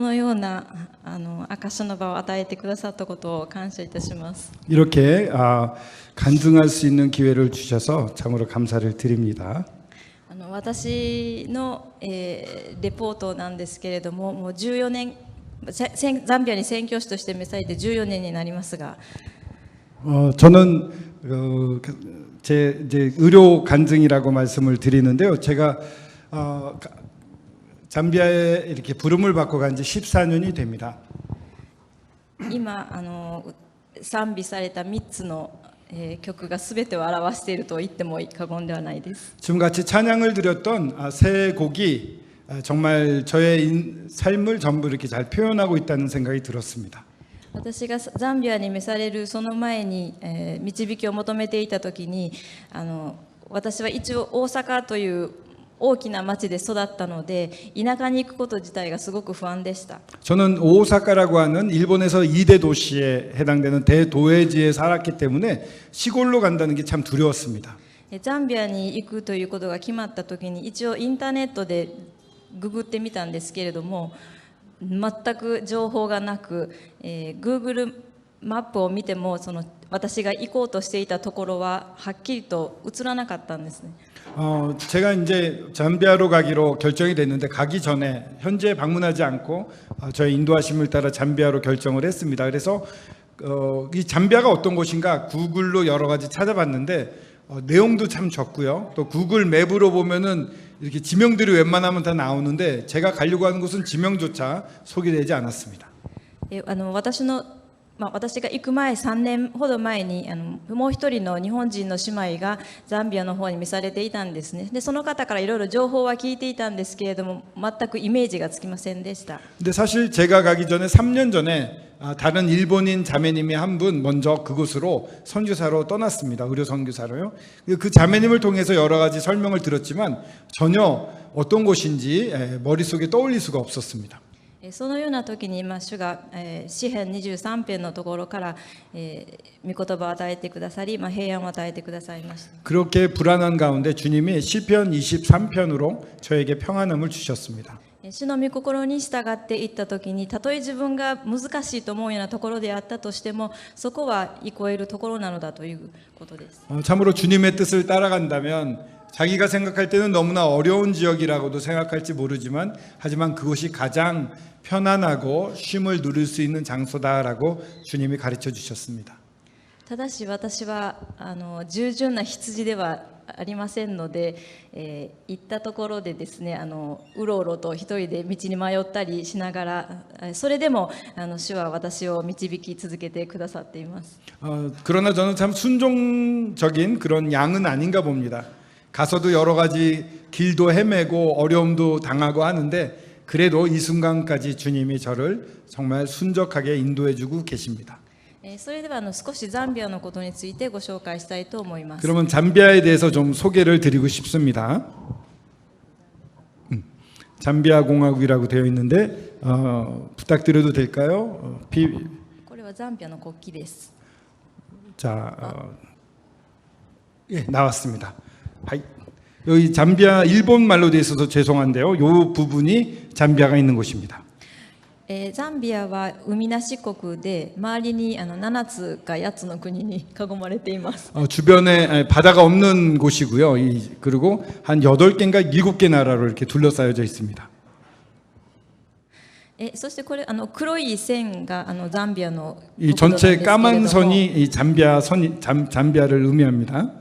このような証しの場を与えてくださったことを感謝いたします。 이렇게 간증할 수 있는 기회를 주셔서 참으로 감사를 드립니다. 私の、レポートなんですけれども、もう14年ザンビアに宣教師として召されて14年になりますが、 저는 제 이제 의료 간증이라고 말씀을 드리는데요. 제가 잠비아에 이렇게 부름을 받고 간 지 14년이 됩니다. 今賛美された3つの、曲が全てを表していると言っても過言ではないです。 지금같이 찬양을 드렸던 세 곡이 정말 저의 삶을 전부 이렇게 잘 표현하고 있다는 생각이 들었습니다. 私がザンビアに召されるその前に、導きを求めていた時に私は一応大阪という大きな町で育ったので田舎に行くこと自体がすごく不安でした。 저는 오사카라고 하는 일본에서 2대 도시에 해당되는 대도회지에 살았기 때문에 시골로 간다는 게 참 두려웠습니다. ザンビアに行くということが決まった時に一応インターネットでググってみたんですけれども全く情報がなく、Google マップを見ても私が行こうとしていたところははっきりと映らなかったんですね。 제가 이제 잠비아로 가기로 결정이 됐는데 가기 전에 현지에 방문하지 않고 저의 인도하심을 따라 잠비아로 결정을 했습니다. 그래서 이 잠비아가 어떤 곳인가 구글로 여러 가지 찾아봤는데 내용도 참 적고요. 또 구글 맵으로 보면은 이렇게 지명들이 웬만하면 다 나오는데 제가 가려고 하는 곳은 지명조차 소개되지 않았습니다. 私が行く前3年ほど前にもう一人の日本人の姉妹がザンビアの方に召されていたんですね。でその方からいろいろ情報は聞いていたんですけれども全くイメージがつきませんでした。 근데 사실 제가 가기 전에 3년 전에 다른 일본인 자매님이 한 분 먼저 그곳으로 선교사로 떠났습니다. 의료 선교사로요. 그 자매님을 통해서 여러 가지 설명을 들었지만 전혀 어떤 곳인지 머릿속에 떠올릴 수가 없었습니다. そのような時に主が詩編23編のところから御言葉を与えてくださり平安を与えてくださいました。 그렇게 불안한 가운데 주님이 시편 23편으로 저에게 평안함을 주셨습니다. 主の御心に従っていった時にたとえ自分が難しいと思うようなところであったとしてもそこは憩えるところなのだということです。 참으로 주님의 뜻을 따라간다면 자기가 생각할 때는 너무나 어려운 지역이라고도 생각할지 모르지만 하지만 그곳이 가장 편안하고 쉼을 누릴 수 있는 장소다라고 주님이 가르쳐 주셨습니다. ただし私は従順な羊ではありませんので、行ったところでですねうろうろと一人で道に迷ったりしながらそれでも主は私を導き続けてくださっています。 그러나 저는 참 순종적인 그런 양은 아닌가 봅니다. 가서도 여러 가지 길도 헤매고 어려움도 당하고 하는데 그래도 이 순간까지 주님이 저를 정말 순적하게 인도해주고 계십니다. それでは少しザンビアのことについてご紹介したいと思います。 그러면 잠비아에 대해서 좀 소개를 드리고 싶습니다. 잠비아 공화국이라고 되어 있는데 부탁드려도 될까요? これはザンビアの国旗です。 자, 예, 나왔습니다. 하이. 여기 잠비아 일본 말로 되어 있어서 죄송한데요. 이 부분이 잠비아가 있는 곳입니다. ザンビアは海なし国で周りに7つか8つの国に囲まれています。 주변에 바다가 없는 곳이고요. 그리고 한 8개인가 7개 나라로 이렇게 둘러싸여져 있습니다. そしてこれ黒い線がザンビアの 이 전체 까만 선이 이 잠비아를 의미합니다.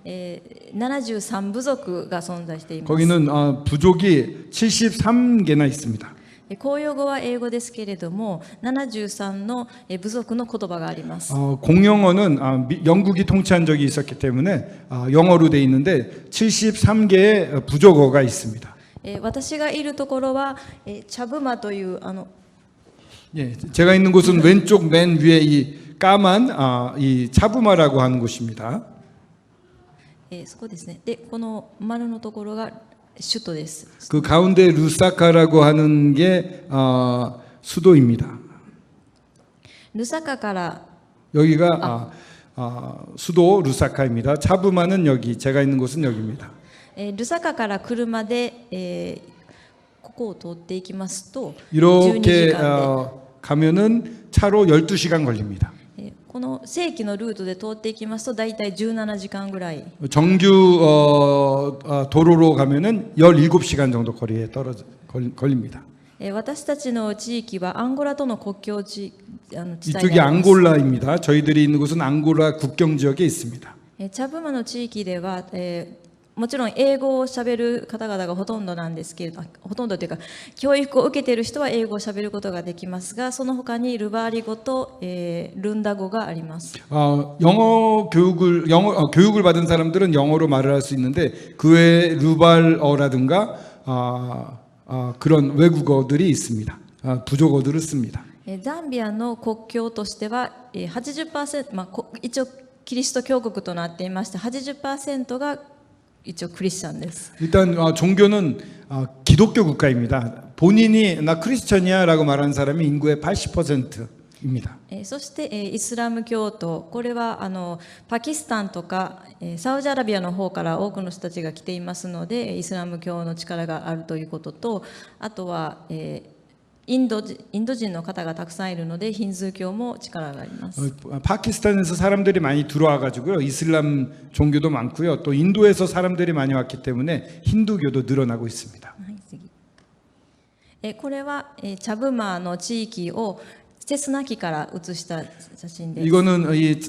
73部族が存在しています。 거기는 부족이 73개나 있습니다. 公用語は英語ですけれども73の部族の言葉があります。 공용어는 영국이 통치한 적이 있었기 때문에 영어로 돼 있는데 73개의 부족어가 있습니다. 私がいるところはチャブマという예, 제가 있는 곳은 왼쪽 맨 위에 이 까만 이 차부마라고 하는 곳입니다. そこですね。でこの丸のところが首都です。 그 가운데 루사카라고 하는 게 수도입니다. ルサカから 여기가 수도 루사카입니다. 차부마는 여기, 제가 있는 곳은 여기입니다. ルサカから車でここを通っていきますと12 이렇게 時間で 가면은 차로 12시간 걸립니다. この正規のルートで通っていきますと大体17時間ぐらい 정규 도로로 가면은 17시간 정도 거리에 걸립니다. 私たちの地域はアンゴラとの国境地帯 이쪽이 にあります 앙골라입니다. 저희들이 있는 곳은 앙골라 국경 지역에 있습니다. チャブマの地域では、もちろん英語をしゃべる方々がほとんどなんですけれどほとんどというか教育を受けている人は英語をしゃべることができますがその他にルバーリ語と、ルンダ語があります 교육을 받은 사람들은 영어로 말을 할 수 있는데 그 외에 루발어라든가 그런 외국어들이 있습니다. 부족어들을 씁니다. ザンビアの国境としては 80%、一応キリスト教国となっていまして 80%が一応クリスチャンです 일단 종교는 기독교 국가입니다. 본인이 나 크리스천이야라고 말하는 사람이 인구의 80%입니다. そして、イスラム教徒これはパキスタンとか、サウジアラビアの方から多くの人たちが来ていますのでイスラム教の力があるということとあとは、インド人の方がたくさんいるのでヒンズー教も力があります 파키스탄에서 사람들이 많이 들어와 가지고요. 이슬람 종교도 많고요. 또 인도에서 사람들이 많이 왔기 때문에 힌두교도 늘어나고 있습니다. はい次これは、チャブマーの地域をセスナ機から写した写真です 이거는 이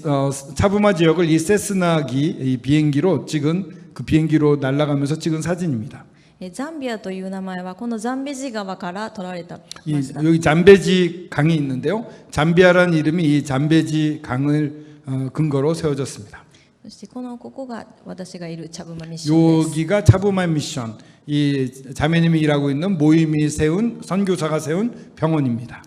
차부마 지역을 이 세스나기 이 비행기로 찍은 그 비행기로 날아가면서 찍은 사진입니다. ザンビアという名前はこのザンベジ川から取られた 여기 잠베지 강이 있는데요. 잠비아라는 이름이 이 잠베지 강을 근거로 세워졌습니다. そしてここが私がいるチャブマミッションです 여기가 차부마 미션. 이 자매님이 일하고 있는 모임이 세운 선교사가 세운 병원입니다.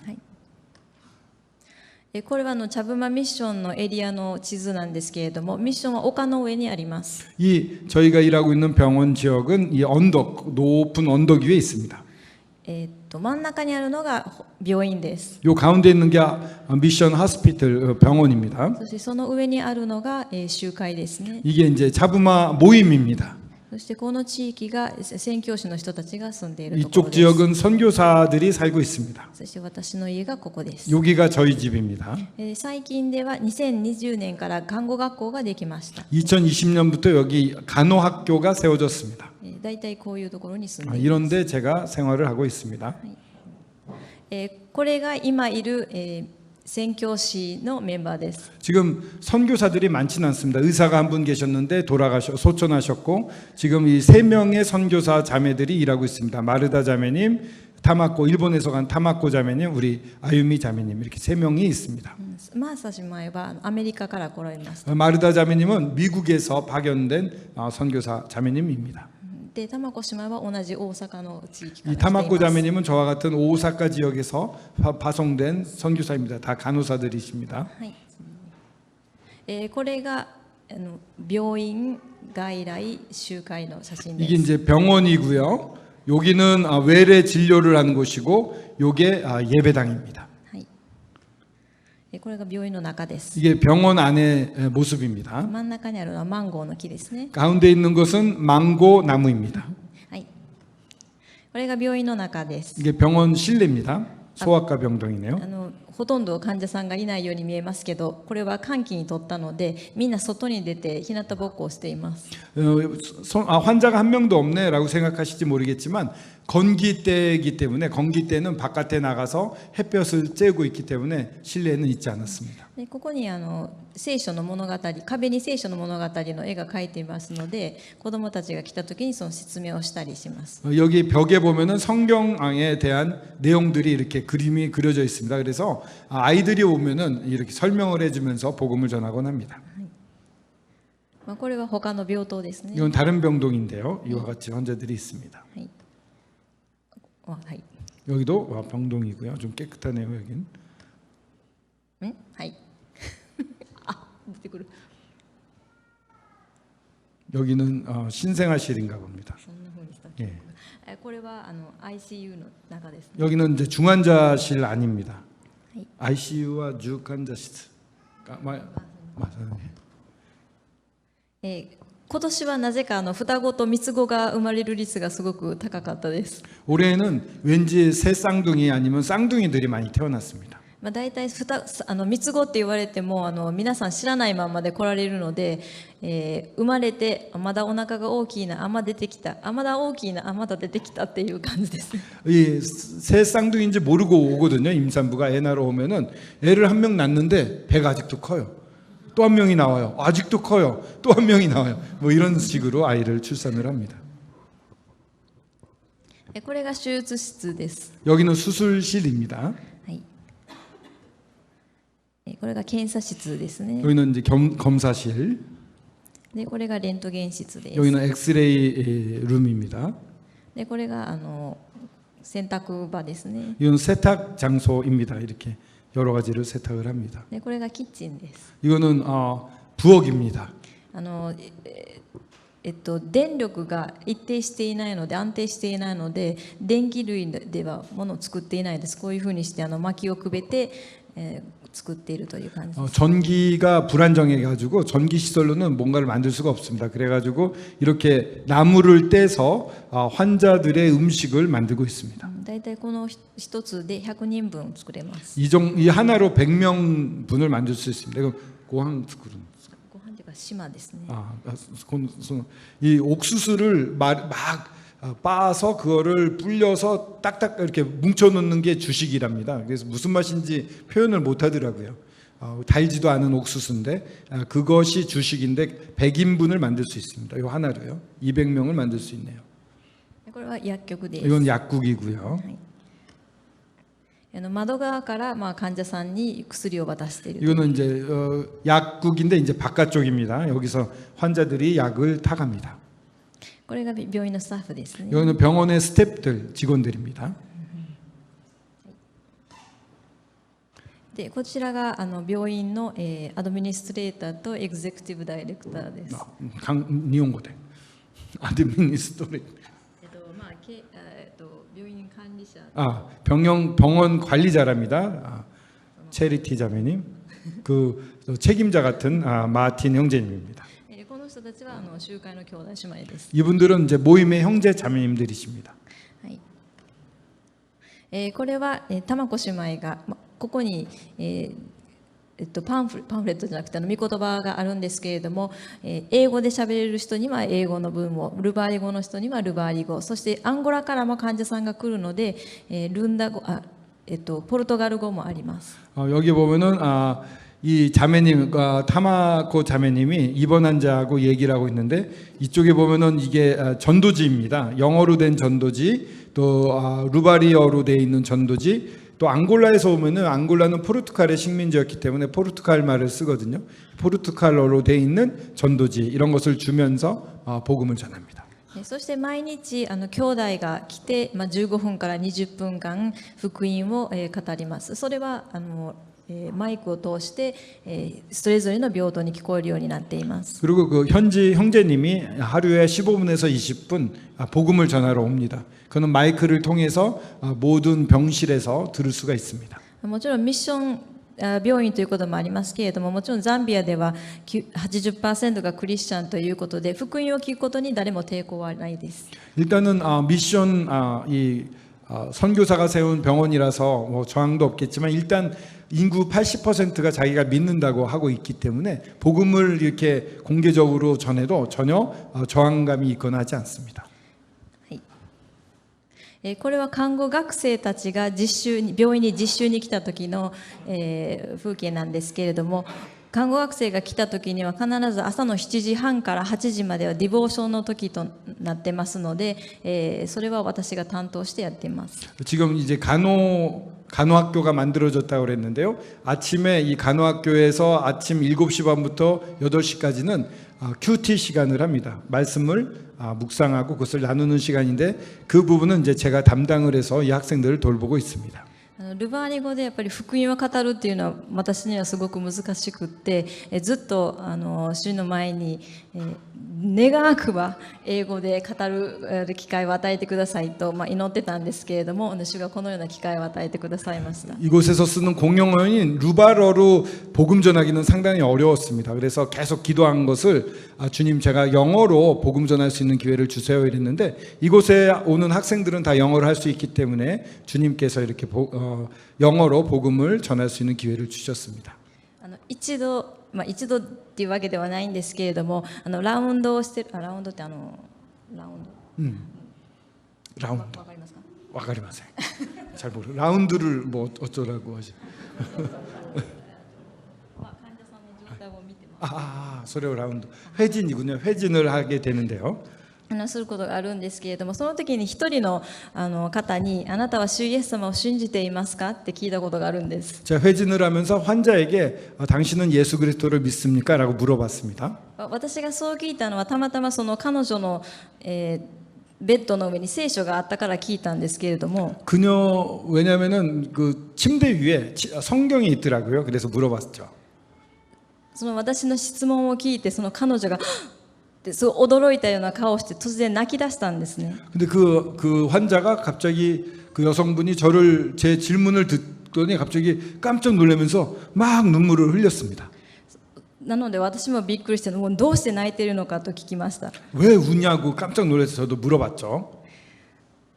これはチャブマミッションのエリアの地図なんですけれどもミッションは丘の上にあります 이 저희가 일하고 있는 병원 지역은 이 언덕 높은 언덕 위에 있습니다. 真ん中にあるのが病院です 요 가운데 있는 게 미션 하스피털 병원입니다. そしてその上にあるのが集会ですね 이게 이제 차부마 모임입니다. そしてこの地域が宣教師の人たちが住んでいるところ 이쪽 です 지역은 선교사들이 살고 있습니다. そして私の家がここです 여기가 저희 집입니다. 最近では2020年から看護学校ができました 2020년부터 여기 간호학교가 세워졌습니다. だいたいこういうところに住んでいます 이런데 제가 생활을 하고 있습니다. これが今いる、宣教師のメンバーです 지금 선교사들이 많지는 않습니다. 의사가 한 분 계셨는데 소천하셨고 지금 이 3명의 선교사 자매들이 일하고 있습니다. 마르다 자매님, 타마코 일본에서 간 타마코 자매님, 우리 아유미 자매님 이렇게 3명이 있습니다. マーサ姉妹はアメリカから来られました 마르다 자매님은 미국에서 파견된 선교사 자매님입니다. でタマコ姉妹は同じ大阪の地域か 이 ら来てい 타마코 ます 자매님은 저와 같은 오사카 지역에서 파송된 선교사입니다. 다 간호사들이십니다. これが病院外来集会の写真で 이게 す 이제 병원이고요. 여기는 외래 진료를 하는 곳이고 요게 예배당입니다. はいこれが病院の中です 이게 병원 안의 모습입니다. 真ん中にあるのはマンゴーの木ですね 가운데 있는 것은 망고 나무입니다. はいこれが病院の中です 이게 병원 실내입니다. 소아과 병동이네요. ほとんど患者さんがいないように見えますけどこれは換気に取ったのでみんな外に出て日向ぼっこをしています 환자가 한 명도 없네라고 생각하실지 모르겠지만 건기때이기 때문에 건기때는 바깥에 나가서 햇볕을 쬐고 있기 때문에 실내에는 있지 않았습니다. でここに聖書の物語壁に聖書の物語の絵が描いていますので子どもたちが来た時にその説明をしたりします 여기 벽에 보면은 성경에 대한 내용들이 이렇게 그림이 그려져 있습니다. 그래서 아이들이 오면은 이렇게 설명을 해주면서 복음을 전하곤 합니다. これは他の病棟ですね 이건 다른 병동인데요. 이와 같이 환자들이 있습니다. はいはい 여기도 병동이고요. 좀 깨끗하네요. 여긴. はいあ出てくる 여기는 신생아실인가 봅니다. そんな風にしたっけ 예. これはICU の中ですね 여기는 이제 중환자실 아닙니다. 네. ICU와 중환자실. 맞아요. 今年はなぜか双子と三つ子が生まれる率がすごく高かったです。 올해는 왠지 새 쌍둥이 아니면 쌍둥이들이 많이 태어났습니다. 大体三つ子って言われても皆さん知らないままで来られるので、生まれてまだお腹が大きいな、あまだ出てきた、あまだ大きいな、あまだ出てきたっていう感じです。 이 새 쌍둥이인지 모르고 오거든요. 임산부가 애 낳으러 오면은 애를 한 명 낳는데 배가 아직도 커요. 또 한 명이 나와요. 아직도 커요. 또 한 명이 나와요. 뭐 이런 식으로 아이를 출산을 합니다. これが手術室です。 여기는 수술실입니다. はい。これが検査室ですね。 여기는 이제 검사실. でこれがレントゲン室です。 여기는 엑스레이 룸입니다. でこれが洗濯場ですね。 이건 세탁 장소입니다. 이렇게 여러 가지를 세탁을 합니다. でこれがキッチンです。 이거는 부엌입니다. 電力が一定していないので、安定していないので、電気類では物を作っていないです。こういうふうにして薪をくべて、作っているという感じです。 전기가 불안정해가지고 전기 시설로는 뭔가를 만들 수가 없습니다. 그래가지고 이렇게 나무를 떼서 환자들의 음식을 만들고 있습니다. だいたいこの一つで100人分作れます。 이 하나로 100명분을 만들 수 있습니다. 이거 고항 스쿨은 ご飯というか島ですね。 이 옥수수를 막 빻아서 그거를 불려서 딱딱 이렇게 뭉쳐놓는 게 주식이랍니다. 그래서 무슨 맛인지 표현을 못하더라고요. 달지도 않은 옥수수인데 그것이 주식인데 100인분을 만들 수 있습니다. 이 하나로요. 200명을 만들 수 있네요. これは薬局です。 이건 약국이고요. 窓側から患者さんに薬を渡している。 이거는 이제 약국인데 이제 바깥쪽입니다. 여기서 환자들이 약을 타갑니다. これが病院のスタッフですね。 여기는 병원의 스태프들, 직원들입니다. でこちらが病院のアドミニストレーターとエグゼクティブダイレクターです。 니온고대 아드미니스토레 病院管理者。 병원 관리자랍니다. 체리티 자매님, 그 책임자 같은 마틴 형제님입니다. この人たちは集会の兄弟姉妹です。 이분들은 이제 모임의 형제 자매님들이십니다. これは玉子姉妹がここにパンフレットじゃなくて御言葉があるんですけれども、英語で喋れる人には英語の文を、ルバーリ語の人にはルバーリ語、そしてアンゴラからも患者さんが来るので、ルンダ語、ポルトガル語もあります。 여기 보면은 이 자매님과 타마코 자매님이 입원 환자하고 얘기를 하고 있는데 이쪽에 보면은 이게 전도지입니다. 영어로 된 전도지, 또 루바리어로 돼 있는 전도지. 또 앙골라에서 오면은 앙골라는 포르투갈의 식민지였기 때문에 포르투갈 말을 쓰거든요. 포르투갈어로 돼 있는 전도지 이런 것을 주면서 복음을 전합니다. そして毎日兄弟が来て、15分から20分間福音を語ります。それはマイクを通してそれぞれの病棟に聞こえるようになっています。 그리고 그 현지 형제님이 하루에 15분에서 20분 복음을 전하러 옵니다. 그는 마이크를 통해서 모든 병실에서 들을 수가 있습니다. もちろんミッション病院ということもありますけれども、もちろんザンビアでは 80% がクリスチャンということで福音を聞くことに誰も抵抗はないです。 일단은 미션 선교사가 세운 병원이라서 뭐 저항도 없겠지만 일단 인구 80%가 자기가 믿는다고 하고 있기 때문에 복음을 이렇게 공개적으로 전해도 전혀 저항감이 있거나 하지 않습니다. これは看護学生たちが病院に実習に来た時の、風景なんですけれども、看護学生が来た時には必ず朝の7時半から8時まではディボーションの時となってますので、それは私が担当してやっています。 지금 이제 간호학교가 만들어졌다고 그랬는데요. 아침에 이 간호학교에서 아침 7시 반부터 8시까지는 큐티 시간을 합니다. 말씀을 묵상하고 그것을 나누는 시간인데 그 부분은 이제 제가 담당을 해서 이 학생들을 돌보고 있습니다. ルバーニ語でやっぱり福音を語るっていうのは私にはすごく難しくって、ずっと主の前に、願くば英語で語る機会を与えてくださいと、祈ってたんですけれども、主がこのような機会を与えてくださいました。 이곳에서 쓰는 공용어인 루바러로 복음 전하기는 상당히 어려웠습니다. 그래서 계속 기도한 것을 주님 제가 영어로 복음 전할 수 있는 기회를 주세요 이랬는데 이곳에 오는 학생들은 다 영어를 할 수 있기 때문에 주님께서 이렇게 영어로 복음을 전할 수 있는 기회를 주셨습니다. 一度っていうわけではないんですけれども、ラウンドをしてる、ラウンドってラウンド、라운드. わかりますか？ 와가리마세. 잘 모르. 라운드를 뭐 어쩌라고 하지. 患者さんの状態を見てます。 소레오 라운드. 회진이군요. 회진을 하게 되는데요. することがあるんですけれども、その時に一人の方に、あなたは主イエス様を信じていますかって聞いたことがあるんです。 제가 회진을 하면서 환자에게 당신은 예수 그리스도를 믿습니까? 라고 물어봤습니다. 私がそう聞いたのはたまたまその彼女の、ベッドの上に聖書があったから聞いたんですけれども、 그녀 왜냐면은 그 침대 위에 성경이 있더라고요. 그래서 물어봤죠. その私の質問を聞いて、その彼女がってすごい驚いたような顔をして突然泣き出したんですね。 근데 그 환자가 갑자기 그 여성분이 제 질문을 듣더니 갑자기 깜짝 놀라면서 막 눈물을 흘렸습니다. なので私もびっくりして、もうどうして泣いているのかと聞きました。 왜 우냐고 깜짝 놀라서 저도 물어봤죠.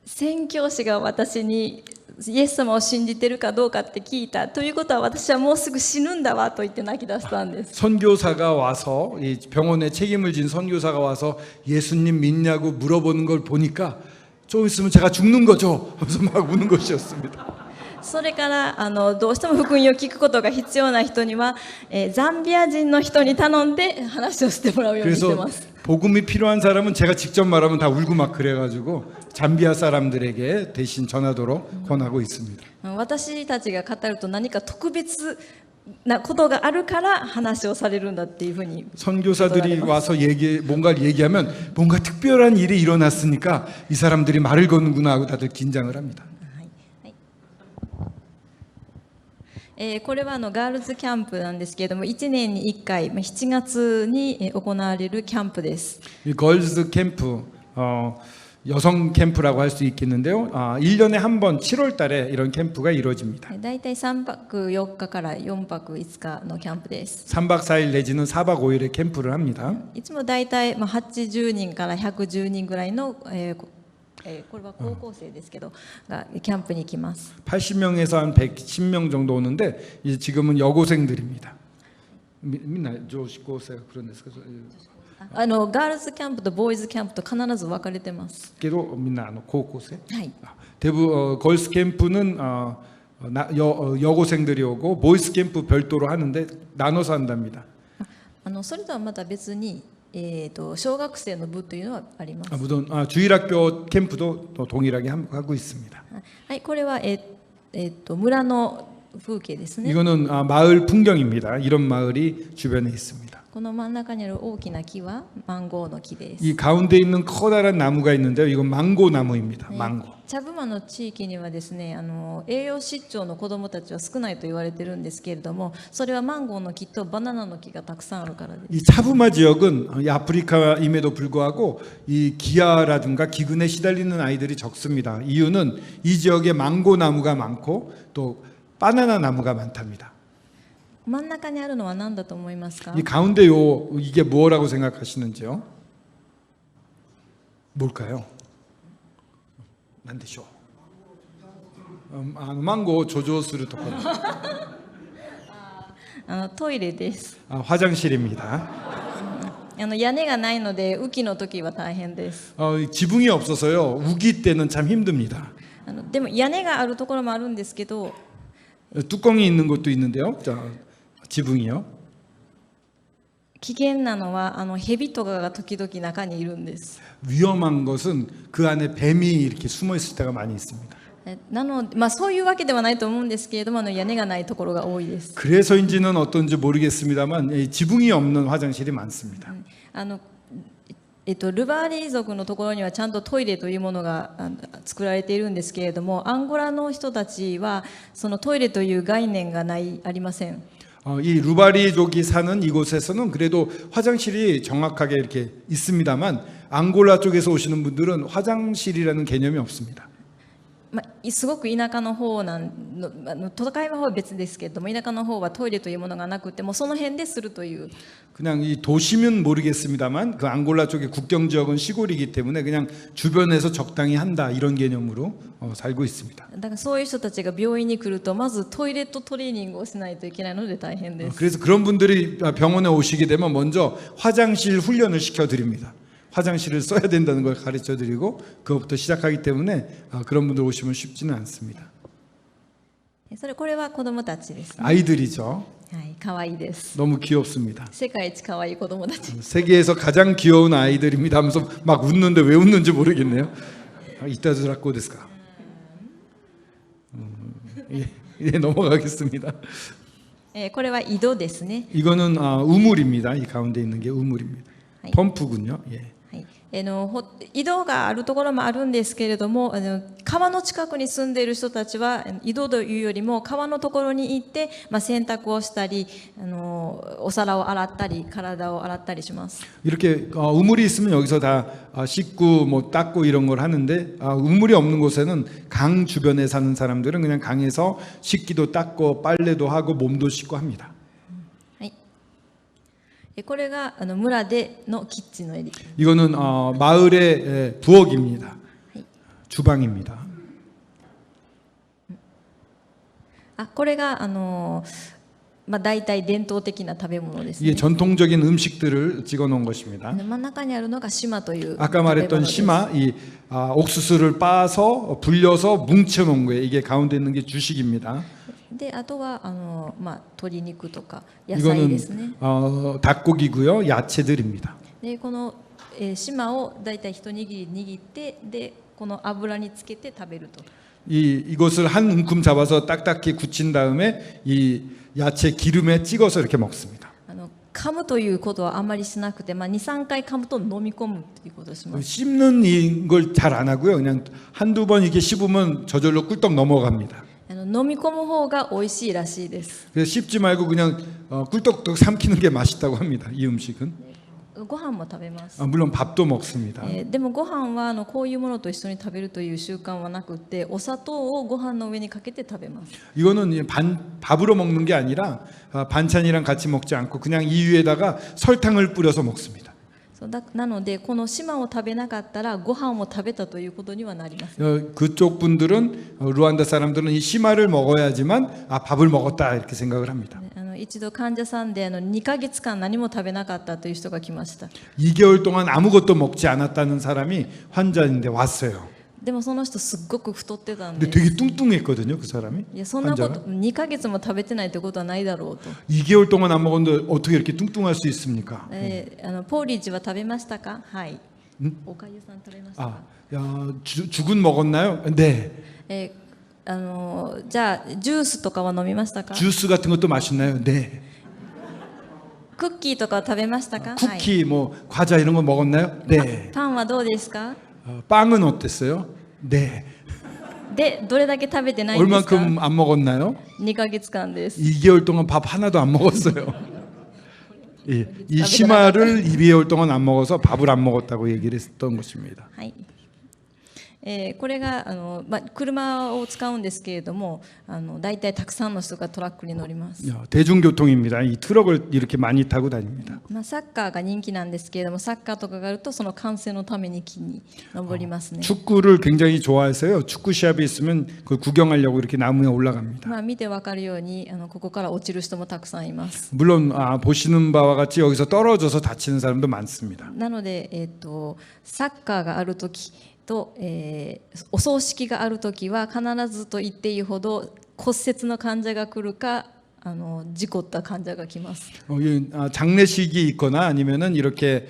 宣教師が私にイエス様を信じてるかどうかって聞いたということは、私はもうすぐ死ぬんだわと言って泣き出したんです。 선교사가 와서 이 병원에 책임을 진 선교사가 와서 예수님 믿냐고 물어보는 걸 보니까 좀 있으면 제가 죽는 거죠. 하면서 막 우는 것이었습니다. それからどうしても福音を聞くことが必要な人には、ザンビア人の人に頼んで話をしてもらうようにしてます。 복음이 필요한 사람은 제가 직접 말하면 다 울고 막 그래가지고 잠비아 사람들에게 대신 전하도록 권하고 있습니다. 私たちが語ると何か特別なことがあるから話をされるんだっていうふうに 선교사들이 와서 뭔가를 얘기하면 뭔가 특별한 일이 일어났으니까 이 사람들이 말을 거는구나 하고 다들 긴장을 합니다. これはガールズキャンプなんですけれども、1年に1回、7月に行われるキャンプです。 이 걸즈 캠프, 여성 캠프라고 할 수 있겠는데요. 1년에 한 번 7월 달에 이런 캠프가 이루어집니다. だいたい3泊4日から4泊5日のキャンプです。 3박 4일 내지는 4박 5일의 캠프를 합니다. いつもだいたい80人から110人ぐらいの、これは高校生ですけど、がキャンプに行きます。 80명에서 한 110명 정도 오는데 이제 지금은 여고생들입니다. 맨날 조시고생 그런 데서 ガールズキャンプとボーイズキャンプと必ず分かれてます。 그래도 맨날 고고생. はい。 대부분 걸스 캠프는 여고생들이 오고 보이스 캠프 별도로 하는데 나눠서 한답니다. それとはまた別に、小学生の部というのはあります。 물론 주일학교 캠프도 또 동일하게 하고 있습니다. はい、これは村の風景ですね。 이거는 마을 풍경입니다. 이런 마을이 주변에 있습니다. この真ん中にある大きな木はマンゴーの木です。 이 가운데 있는 커다란 나무가 있는데요. 이건 망고 나무입니다. 망고. 茶ブマの地域にはですね、栄養失調の子どもたちは少ないと言われてるんですけれども、それはマンゴーの木とバナナの木がたくさんあるからです。 이 차부마 지역은 이 아프리카임에도 불구하고 이 기아라든가 기근에 시달리는 아이들이 적습니다. 이유는 이 지역에 망고 나무가 많고 또 바나나 나무가 많답니다. 真ん中にあるのは何だと思いますか？ 이 가운데 이게 뭐라고 생각하시는지요? 뭘까요? 난데쇼. 망고 조조스를 덮어. トイレです。 화장실입니다. 屋根がないので雨季の時は大変です。 지붕이 없어서요. 우기 때는 참 힘듭니다. でも屋根があるところもあるんですけど、 뚜껑이 있는 곳도 있는데요. 자, 지붕이요. 危険なのは蛇とかが時々中にいるんです。 위험한 것은 그 안에 뱀이 이렇게 숨어 있을 때가 많이 있습니다. なので、そういうわけではないと思うんですけれども、屋根がないところが多いです。 그래서인지는 어떤지 모르겠습니다만 지붕이 없는 화장실이 많습니다. ルバーリー族のところにはちゃんとトイレというものが作られているんですけれども、アンゴラの人たちはそのトイレという概念がありません。 이 루바리족이 사는 이곳에서는 그래도 화장실이 정확하게 이렇게 있습니다만 앙골라 쪽에서 오시는 분들은 화장실이라는 개념이 없습니다. すごく田舎の方都会の方は別ですけれども、田舎の方はトイレというものがなくてもその辺でするという。 그냥 이 도시면 모르겠습니다만 그 앙골라 쪽의 국경 지역은 시골이기 때문에 그냥 주변에서 적당히 한다 이런 개념으로 살고 있습니다. だからそういう人たちが病院に来るとまずトイレットトレーニングをしないといけないので大変です。 그래서 그런 분들이 병원에 오시게 되면 먼저 화장실 훈련을 시켜드립니다. 화장실을 써야 된다는 걸 가르쳐드리고 그것부터 시작하기 때문에 그런 분들 오시면 쉽지는 않습니다. これは子供たちですね。 아이들이죠. はい、可愛いです。 너무 귀엽습니다. 世界一可愛い子供たち。 세계에서 가장 귀여운 아이들입니다 하면서 막 웃는데 왜 웃는지 모르겠네요. 이따즈라고 데스까? 예, 넘어가겠습니다. これは井戸ですね。 이거는 우물입니다. 이 가운데 있는 게 우물입니다. 네. 펌프군요. 예. はい、井戸があるところもあるんですけれども、川の近くに住んでいる人たちは井戸というよりも川のところに行って、洗濯をしたり、お皿を洗ったり体を洗ったりします。 이렇게 우물이 있으면 여기서 다 씻고 뭐 닦고 이런 걸 하는데 우물이 없는 곳에는 강 주변에 사는 사람들은 그냥 강에서 씻기도 닦고 빨래도 하고 몸도 씻고 합니다. これが村でのキッチンのエリア。 이거는 마을의 부엌입니다. 주방입니다. これが大体伝統的な食べ物です 이게 ね。 전통적인 음식들을 찍어놓은 것입니다. 真ん中にあるのが島という 아까 食べ 말했던 物です。 심화, 이 옥수수를 빻아서 불려서 뭉쳐놓은 거예요. 이게 가운데 있는 게 주식입니다. であとは鶏肉とか野菜ですね。 이거는 닭고기고요, 야채들입니다. でこの、島をだいたい一握り握ってでこの油につけて食べると。 이것을 한 움큼 잡아서 딱딱히 굳힌 다음에 이 야채 기름에 찍어서 이렇게 먹습니다. 噛むということはあまりしなくて、2、3回噛むと飲み込むということをします。 씹는 이걸 잘 안 하고요. 그냥 한두 번 이렇게 씹으면 저절로 꿀떡 넘어갑니다. 飲み込む方が美味しいらしいです。 그래서 씹지 말고 그냥 꿀떡떡 삼키는 게 맛있다고 합니다. 이 음식은. ご飯も食べます。 물론 밥도 먹습니다. でもご飯はこういうものと一緒に食べるという習慣はなくて、お砂糖をご飯の上にかけて食べます。 이거는 밥으로 먹는 게 아니라 반찬이랑 같이 먹지 않고 그냥 이 위에다가 설탕을 뿌려서 먹습니다. なのでこの島を食べなかったらご飯を食べたということにはなりません。 그쪽 분들은 루안다 사람들은 이 심화를 먹어야지만 밥을 먹었다 이렇게 생각을 합니다. 一度患者さんで2ヶ月間何も食べなかったという人が来ました。 2개월 동안 아무것도 먹지 않았다는 사람이 환자인데 왔어요. でもその人すっごく太ってたん 근데 で、 되게 뚱뚱했거든요, 그 사람이. いやそんなこと 환자가. 2ヶ月も食べてないってことはないだろうと。 2개월 동안 안 먹었는데 어떻게 이렇게 뚱뚱할 수 있습니까? ポーリッジは食べましたか？はい。おかゆさん食べましたか？ 죽은 먹었나요? 네. じゃあジュースとかは飲みましたか？ 주스 같은 것도 맛있나요? 네. クッキーとかは食べましたか？はい。 쿠키, 뭐 과자 이런 거 먹었나요? 네. パンはどうですか？ 빵은 어땠어요? 네. でどれだけ食べてないんですか？ 얼만큼 안 먹었나요? 2ヶ月間です。 2개월 동안 밥 하나도 안 먹었어요. 예, 이 심화를 2개월 동안 안 먹어서 밥을 안 먹었다고 얘기를 했던 것입니다. はい。これが車を使うんですけれども、だいたいたくさんの人がトラックに乗ります。 대중교통입니다. 이 트럭을 이렇게 많이 타고 다닙니다. サッカーが人気なんですけれども、サッカーとかがあるとその観戦のために木に登りますね。 축구를 굉장히 좋아해서요. 축구 시합이 있으면 그걸 구경하려고 이렇게 나무에 올라갑니다. 見てわかるようにここから落ちる人もたくさんいます。 물론 보시는 바와 같이 여기서 떨어져서 다치는 사람도 많습니다. なので、サッカーがある時と、お葬式がある時は必ずと言っていいほど骨折の患者が来るか事故った患者が来ます。 장례식이 있거나 아니면은 이렇게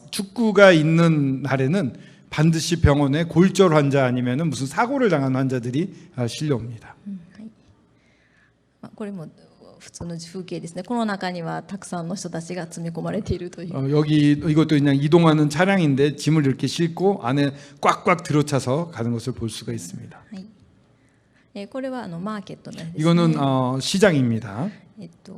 축구가 있는 날에는 반드시 병원에 골절 환자 아니면은 무슨 사고를 당한 환자들이 실려옵니다. これも普通の風景ですね。この中にはたくさんの人たちが詰め込まれているという。 여기 이것도 그냥 이동하는 차량인데 짐을 이렇게 싣고 안에 꽉꽉 들어차서 가는 것을 볼 수가 있습니다. はい。これはマーケットですね。 이거는 시장입니다.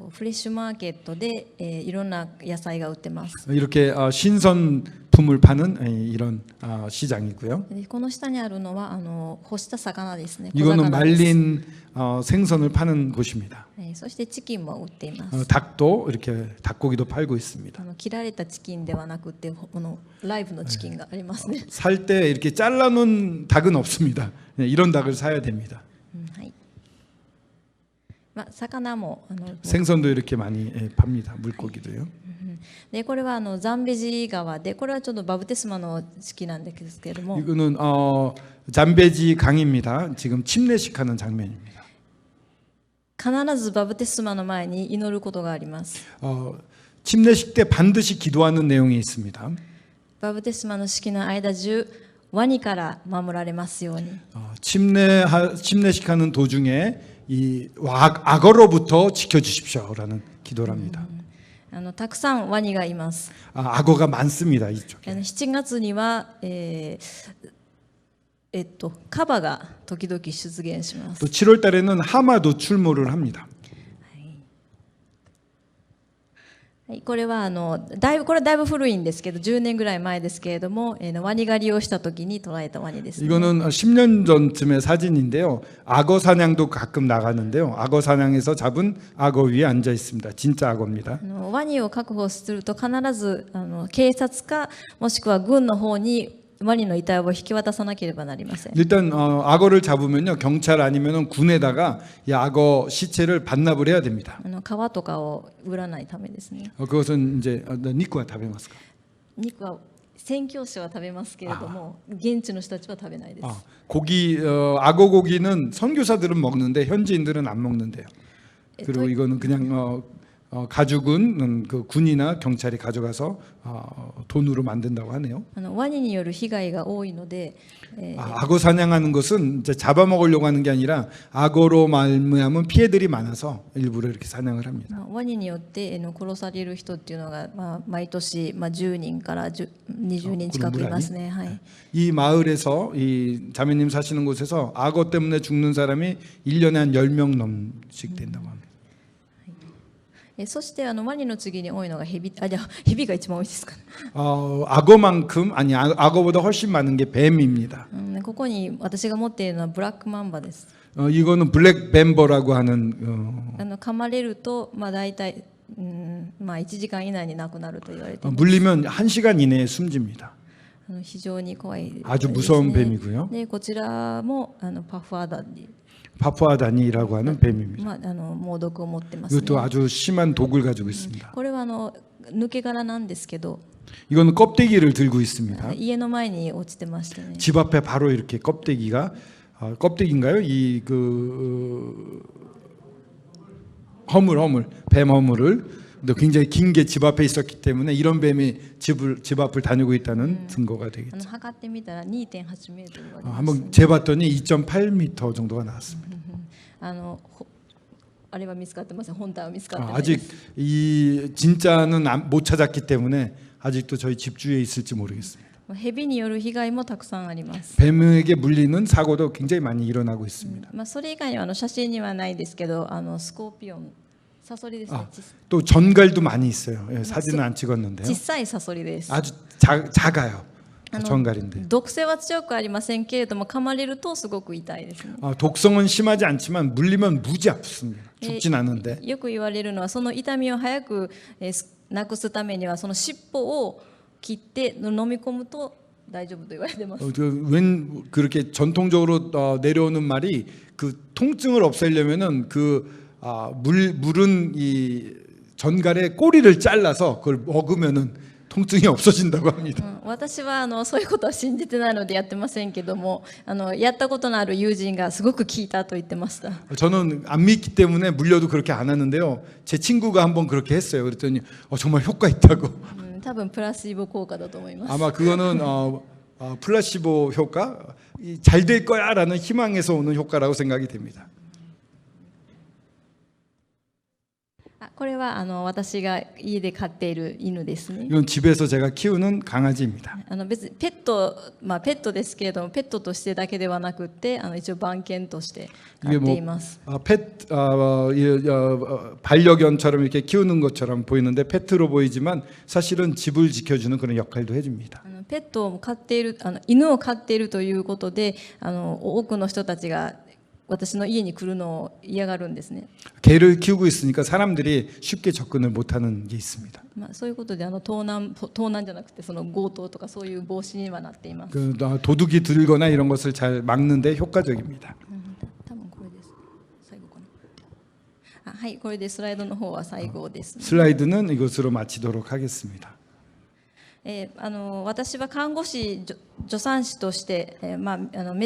フレッシュマーケットで、いろんな野菜が売ってます。 이렇게 신선품을 파는 이런 시장이고요. でこの下にあるのは干した魚ですね。 이거는 小魚です。 말린 생선을 파는 곳입니다. そしてチキンも売っています。 닭도 이렇게 닭고기도 팔고 있습니다. 切られたチキンではなくてこのライブのチキンがありますね。 살 때 이렇게 잘라놓은 닭은 없습니다. 이런 닭을 사야 됩니다. はい。魚も생선도 이렇게 많이 팝니다. 물고기도요. でこれはザンベジ川で、これはちょっとバプテスマの時期なんですけれども、 이거는 잠베지 강입니다. 지금 침례식하는 장면입니다. 必ずバプテスマの前に祈ることがあります。 침례식 때 반드시 기도하는 내용이 있습니다. バプテスマの式の間中、ワニから守られますように。 침례식하는 도중에 이 악어로부터 지켜주십시오라는 기도랍니다. たくさんワニがいます。 악어가 많습니다. 이쪽에. 7月には、カバが時々出現します。 또 7월 달에는 하마도 출몰을 합니다. はい、これはだいぶ古いんですけど、10年ぐらい前ですけれども、ワニ狩りをした時に捕らえたワニですね。 이거는 10년 전쯤의 사진인데요. 악어 사냥도 가끔 나가는데요. 악어 사냥에서 잡은 악어 위에 앉아 있습니다. 진짜 악어입니다. ワニを確保すると必ず警察かもしくは軍の方にワニの遺体を引き渡さなければなりません。 일단 악어를 잡으면요. 경찰 아니면 군에다가 이 악어 시체를 반납을 해야 됩니다. 皮とかを売らないためですね。 그것은 이제 니꾸가 답해봤을까? 肉は宣教師は食べますけれども、現地の人たちは食べないです。 고기 악어 고기는 선교사들은 먹는데 현지인들은 안 먹는데요. 그리고 이거는 그냥 가죽은 그 군이나 경찰이 가져가서 돈으로 만든다고 하네요. ワニによる被害が多いので、 악어 사냥하는 것은 이제 잡아먹으려고 하는 게 아니라 악어로 말미암은 피해들이 많아서 일부러 이렇게 사냥을 합니다. ワニによって殺される人っていうのが、毎年、10人から20人近くいますね。はい。 이 마을에서 이 자매님 사시는 곳에서 악어 때문에 죽는 사람이 1년에 한 10명 넘씩 된다고 합니다. そしてワニの次に多いのがヘビ、じゃあヘビが一番多いですかね。 악어만큼 아니 악어보다 훨씬 많은 게 뱀입니다. ここに私が持っているのはブラックマンバです。 이거는 블랙 뱀버라고 하는 噛まれると大体1時間以内に亡くなると言われています。 물리면 1시간 이내에 숨집니다. 非常に怖いですね。 아주 무서운 뱀이고요. でこちらもパフアダに 파푸아다니라고 하는 뱀입니다. 猛毒を持ってますね。 이것도 아주 심한 독을 가지고 있습니다. これは抜け殻なんですけど、 이거는 껍데기를 들고 있습니다. 家の前に落ちてましたね。 집 앞에 바로 이렇게 껍데기가 껍데기인가요? 허물 뱀 허물을 근데 굉장히 긴 게 집 앞에 있었기 때문에 이런 뱀이 집 앞을 다니고 있다는 증거가 되겠죠. 測ってみたら 2.8 メートルあります。 한번 재봤더니 2.8m 정도가 나왔습니다. あれは見つかってません。本体は見つかってない。 아직 이 진짜는 못 찾았기 때문에 아직도 저희 집 주위에 있을지 모르겠습니다. ヘビによる被害もたくさんあります。 뱀에게 물리는 사고도 굉장히 많이 일어나고 있습니다. それ以外には写真にはないですけど、スコーピオン、サソリですね。 또 전갈도 많이 있어요. 사진은 안 찍었는데요. 小さいサソリです。 아주 작아요. 전갈인데. 毒性は強くありませんけれども、噛まれるとすごく痛いですね。 독성은 심하지 않지만 물리면 무지 아프습니다. 죽진 않은데. よく言われるのはその痛みを早くなくすためにはその尻尾を切って飲み込むと大丈夫と言われてます。 웬 그렇게 전통적으로 내려오는 말이 그 통증을 없애려면은 물은 이 전갈의 꼬리를 잘라서 그걸 먹으면은 통증이 없어진다고 합니다. 私はそういうことは信じてないのでやってませんけども、やったことのある友人がすごく効いたと言ってました。 저는 안 믿기 때문에 물려도 그렇게 안 하는데요. 제 친구가 한번 그렇게 했어요. 그랬더니 정말 효과 있다고. 多分プラシーボ効果だと思います。 아마 그거는 플라시보 효과, 잘 될 거야라는 희망에서 오는 효과라고 생각이 됩니다. これは私が家で飼っている犬ですね。 이건 집에서 제가 키우는 강아지입니다. 別にペット、ペットですけれども、ペットとしてだけではなくって一応番犬として飼 이게 って 뭐 います。 반려견처럼 이렇게 키우는 것처럼 보이는데 페트로 보이지만 사실은 집을 지켜주는 그런 역할도 해줍니다. ペットを飼っている犬を飼っているということで多くの人たちが私の家に来るのを嫌がるんですね。 개를 키우고 있으니까 사람들이 쉽게 접근을 못하는 게 있습니다. そういうことで盗難じゃなくてその強盗とかそういう防止にはなっています。 그 도둑이 들거나 이런 것을 잘 막는데 효과적입니다. 多分これです。最後かな。はい、これでスライドの方は最後ですね。 슬라이드는 이것으로 마치도록 하겠습니다. 私は看護師、助産師として、メ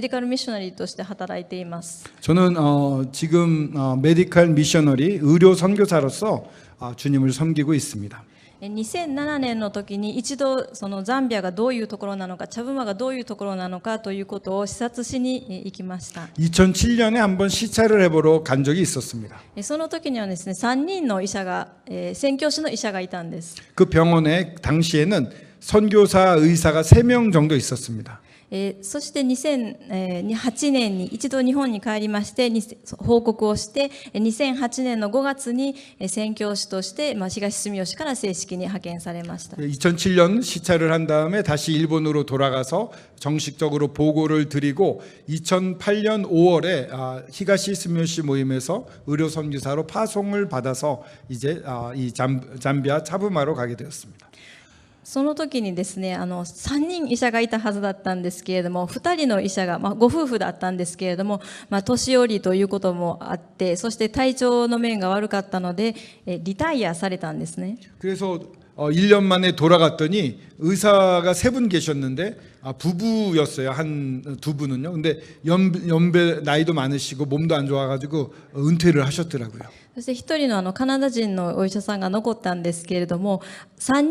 ディカルミッショナリーとして働いています。 저는 지금 메디컬 미셔너리 의료 선교사로서 주님을 섬기고 있습니다. 2007年の時に一度そのザンビアがどういうところなのか、チャブマがどういうところなのかということを視察しに行きました。 2007년에 한번 시찰을 해보러 간 적이 있었습니다. その時にはですね、3人の医者が、宣教師の医者がいたんです。 그 병원에 당시에는 선교사 의사가 3명 정도 있었습니다. そして2008年に一度日本に帰りまして報告をして2008年の5月に宣教師として東住吉から正式に派遣されました。 2007년 시찰을 한 다음에 다시 일본으로 돌아가서 정식적으로 보고를 드리고 2008년 5월에 히가시 스미요시 모임에서 의료 선교사로 파송을 받아서 이제 이 잠비아 차부마로 가게 되었습니다. その時にですね、3人医者がいたはずだったんですけれども、2人の医者が、ご夫婦だったんですけれども、年寄りということもあって、そして体調の面が悪かったので、リタイアされたんですね。 그래서 1년 만에 돌아갔더니 의사가 3분 계셨는데 부부였어요. 한 2분은요. 근데 연배 나이도 많으시고 몸도 안 좋아가지고 은퇴를 하셨더라고요. そして一人のカナダ人のお医者さんが残ったんですけれども、3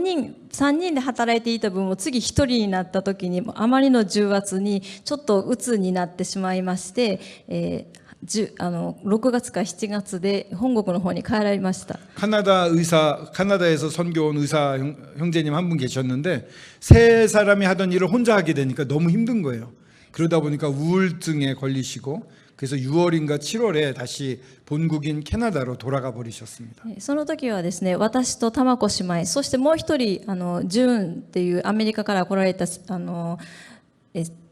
人で働いていた分も次1人になった時にあまりの重圧にちょっと鬱になってしまいまして、6月か7月で本国の方に帰られました。 카나다에서 선교 온 의사 형제님 한 분 계셨는데 세 사람이 하던 일을 혼자 하게 되니까 너무 힘든 거예요. 그러다 보니까 우울증에 걸리시고 그래서 6월인가 7월에 다시 본국인 캐나다로 돌아가 버리셨습니다. その時はですね、私と玉子姉妹、そしてもう一人ジューンっていうアメリカから来られた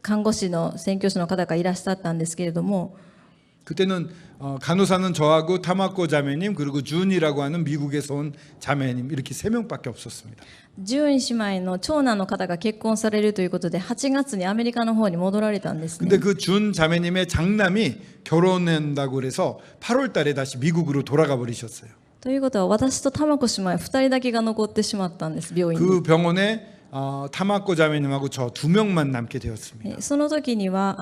看護師の宣教師の方がいらっしゃったんですけれども、 그때는 간호사는 저하고 타마코 자매님 그리고 준이라고 하는 미국에서 온 자매님 이렇게 3명밖에 없었습니다. ジューン姉妹の長男の方が結婚されるということで8月にアメリカの方に戻られたんですね。 근데 그 준 자매님의 장남이 결혼한다고 그래서 8월 달에 다시 미국으로 돌아가 버리셨어요. ということは私と玉子姉妹2人だけが残ってしまったんです、病院に。 그 병원에 타마코 자매님하고 저 2명만 남게 되었습니다. その時には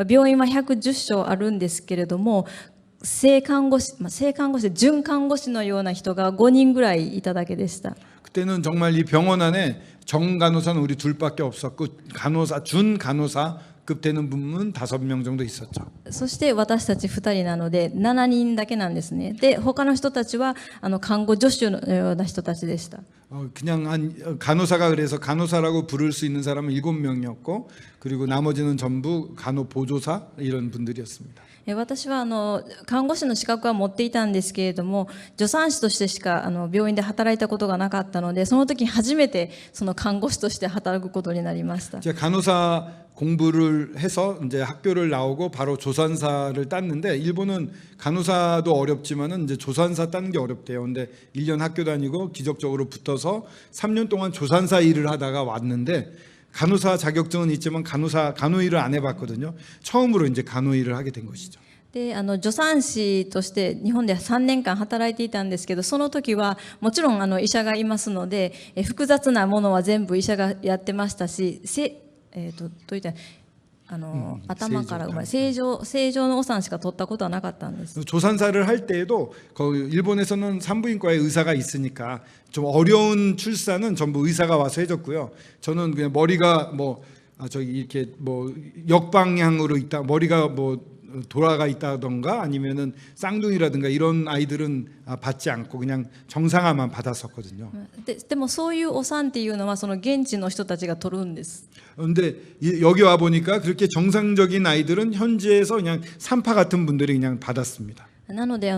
病院は110床あるんですけれども、正看護師で準看護師のような人が5人ぐらいいただけでした。 그때는 정말 이 병원 안에 정 간호사는 우리 둘밖에 없었고 준 간호사급 되는 분은 5명 정도 있었죠. そして私たち2人なので7人だけなんですね。で他の人たちは看護助手のような人たちでした。 그냥 한 간호사가 그래서 간호사라고 부를 수 있는 사람은 7명이었고 그리고 나머지는 전부 간호 보조사 이런 분들이었습니다. 私は看護師の資格は持っていたんですけれども、助産師としてしか病院で働いたことがなかったので、その時初めてその看護師として働くことになりました。 제가 간호사 공부를 해서 이제 학교를 나오고 바로 조산사를 땄는데 일본은 간호사도 어렵지만은 이제 조산사 따는 게 어렵대요. 근데 1년 학교 다니고 기적적으로 붙어서 3년 동안 조산사 일을 하다가 왔는데 간호사 자격증은 있지만 간호 일을 안 해봤거든요. 처음으로 이제 간호 일을 하게 된 것이죠. で助産師として日本で3年間働いていたんですけど、その時はもちろん医者がいますので、複雑なものは全部医者がやってましたし、どういった頭から生まれ正常のお産しか取ったことはなかったんです。 조산사를 할 때에도 일본에서는 산부인과에 의사가 있으니까 좀 어려운 출산은 전부 의사가 와서 해줬고요. 저는 그냥 머리가 저기 이렇게 역방향으로 있다, 머리가 돌아가 있다던가 아니면은 쌍둥이라든가 이런 아이들은 받지 않고 그냥 정상화만 받았었거든요. でもそういうお産っていうのはその現地の人たちが取るんです。 그런데 여기 와 보니까 그렇게 정상적인 아이들은 현지에서 그냥 산파 같은 분들이 그냥 받았습니다. なので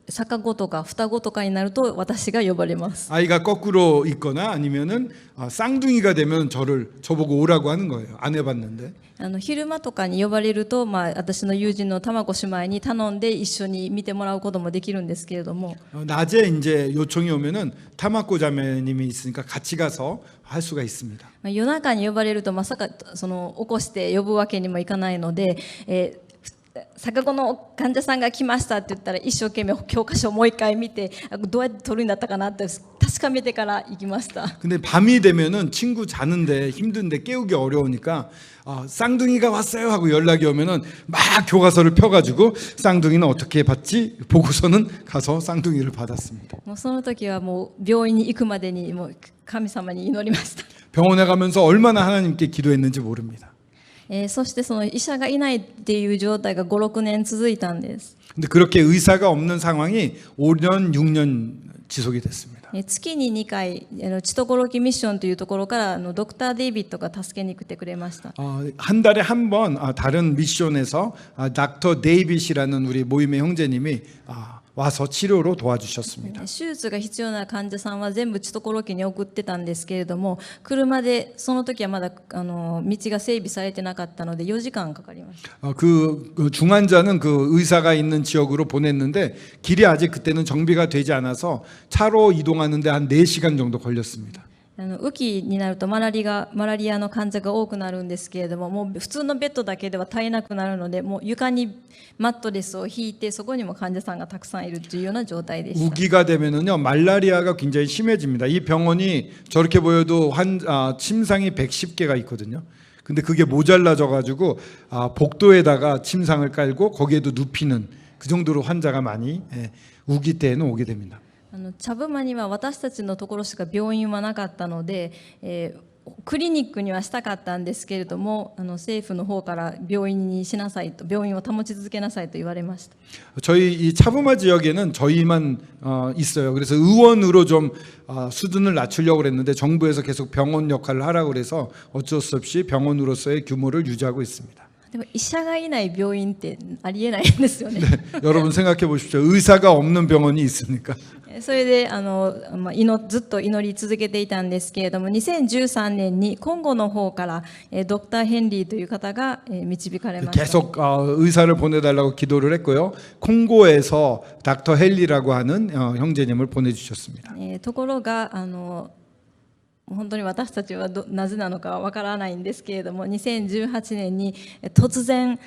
逆子とか双子とかになると私が呼ばれます。 아이가 거꾸로 있거나 아니면은 쌍둥이가 되면 저보고 오라고 하는 거예요. 안 해봤는데. 昼間とかに呼ばれると、私の友人の玉子姉妹に頼んで一緒に見てもらうこともできるんですけれども、 낮에 이제 요청이 오면은 타마코 자매님이 있으니까 같이 가서 할 수가 있습니다. 夜中に呼ばれるとまさか起こして呼ぶわけにもいかないので、逆子の患者さんが来ましたって言ったら一生懸命教科書をもう一回見てどうやって取るんだったかなって確かめてから行きました。 근데 밤이 되면은 친구 자는데 힘든데 깨우기 어려우니까 쌍둥이가 왔어요 하고 연락이 오면은 막 교과서를 펴가지고 쌍둥이는 어떻게 받지 보고서는 가서 쌍둥이를 받았습니다. もうその時はもう病院に行くまでにもう神様に祈りました。 병원에 가면서 얼마나 하나님께 기도했는지 모릅니다. そしてその医者がいないっていう状態が5、6年続いたんです。 근데 그렇게 의사가 없는 상황이 5년, 6년 지속이 됐습니다. 月に2回チトコロキミッションというところからドクター・デイビッドが助けに来てくれました。 한 달에 한 번 다른 미션에서 닥터 데이빗이라는 우리 모임의 형제님이 와서 치료로 도와주셨습니다. 手術が必要な患者さんは全部チトコロキに送ってたんですけれども、車でその時はまだ道が整備されてなかったので4時間かかりました。 그 중환자는 그 의사가 있는 지역으로 보냈는데 길이 아직 그때는 정비가 되지 않아서 차로 이동하는데 한 4시간 정도 걸렸습니다. 雨季になるとマラリアの患者が多くなるんですけれども、もう普通のベッドだけでは足りなくなるので、もう床にマットレスを引いてそこにも患者さんがたくさんいるというような状態でした。 우기가 되면은요 말라리아가 굉장히 심해집니다. 이 병원이 저렇게 보여도 침상이 110개가 있거든요. 근데 그게 모자라져 가지고 복도에다가 침상을 깔고 거기에도 눕히는 그 정도로 환자가 많이 우기 때에는 오게 됩니다. 茶ブマには私たちのところしか病院はなかったので、クリニックにはしたかったんですけれども、政府の方から病院にしなさいと、病院を保ち続けなさいと言われました。 저희 이 차부마 지역에는 저희만 있어요. 그래서 의원으로 좀 수준을 낮추려고 그랬는데 정부에서 계속 병원 역할을 하라고 그래서 어쩔 수 없이 병원으로서의 규모를 유지하고 있습니다. でも医者がいない病院ってありえないんですよね。 여러분 생각해 보십시오. 의사가 없는 병원이 있으니까. それでずっと祈り続けていたんですけれども、2013年にコンゴの方からドクター・ヘンリーという方が導かれました。 계속 의사를 보내달라고 기도를 했고요. 콩고에서 닥터 헬리라고 하는 형제님을 보내주셨습니다. ところが本当に私たちはなぜなのかわからないんですけれども、2018年に突然、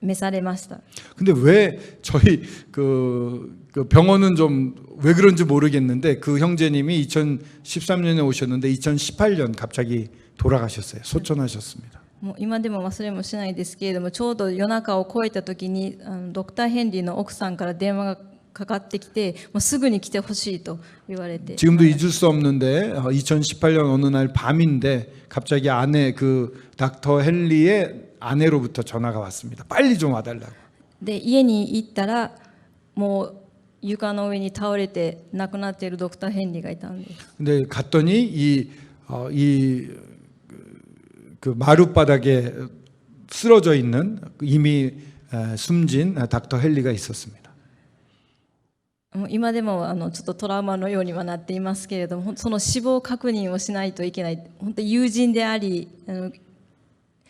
召されました。 근데 왜 저희 그 병원은 좀 왜 그런지 모르겠는데 그 형제님이 2013년에 오셨는데 2018년 갑자기 돌아가셨어요. 소천하셨습니다. もう今でも忘れもしないですけれども、ちょうど夜中を越えた時にドクター・ヘンリーの奥さんから電話がかかってきて、もうすぐに来てほしいと言われて、 지금도 잊을 수 없는데 2018년 어느 날 밤인데 갑자기 아내 그 닥터 헬리의 아내로부터 전화가 왔습니다. 빨리 좀 와달라고. で家に行ったらもう床の上に倒れて亡くなっているドクター・ヘンリーがいたんです。 근데 갔더니 그 마룻바닥에 쓰러져 있는 이미 숨진 닥터 헬리가 있었습니다. もう今でもちょっとトラウマのようにはなっていますけれども、その死亡確認をしないといけない。本当に友人であり、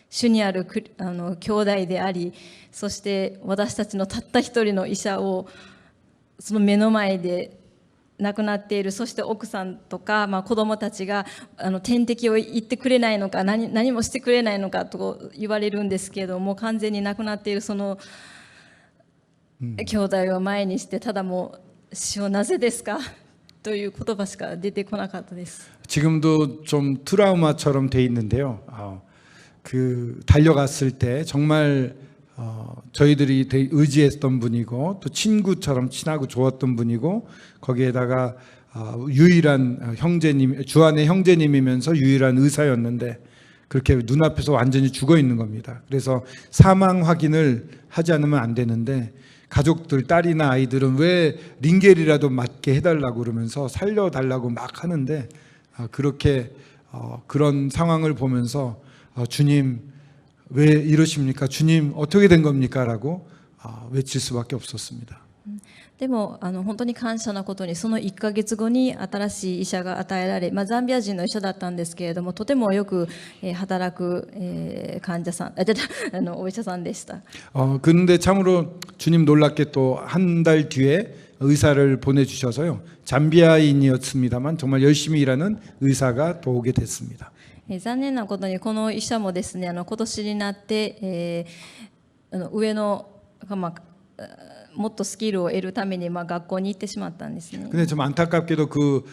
主にある兄弟であり、そして私たちのたった一人の医者をその目の前で亡くなっている、そして奥さんとか、子供たちが点滴を言ってくれないのか、何もしてくれないのかと言われるんですけれども、完全に亡くなっているその兄弟を前にして、ただもう死をなぜですかという言葉しか出てこなかったです。 지금도 좀 트라우마처럼 돼 있는데요. 그 달려갔을 때 정말 저희들이 되게 의지했던 분이고 또 친구처럼 친하고 좋았던 분이고 거기에다가 유일한 형제님, 주안의 형제님이면서 유일한 의사였는데 그렇게 눈앞에서 완전히 죽어 있는 겁니다. 그래서 사망 확인을 하지 않으면 안 되는데 가족들, 딸이나 아이들은 왜 링겔이라도 맞게 해달라고 그러면서 살려달라고 막 하는데 그렇게 그런 상황을 보면서 주님 왜 이러십니까? 주님 어떻게 된 겁니까? 라고 외칠 수밖에 없었습니다. でも本当に感謝なことにその1ヶ月後に新しい医者が与えられ、ザンビア人の医者だったんですけれどもとてもよく働く患者さんお医者さんでした。 근데 참으로 주님 놀랍게 또 한 달 뒤에 의사를 보내주셔서요. 잠비아인이었습니다만 정말 열심히 일하는 의사가 또 오게 됐습니다. 残念なことにこの医者もですね今年になって、上の、もっとスキルを得るために学校に行ってしまったんですね。 근데 좀 안타깝게도 그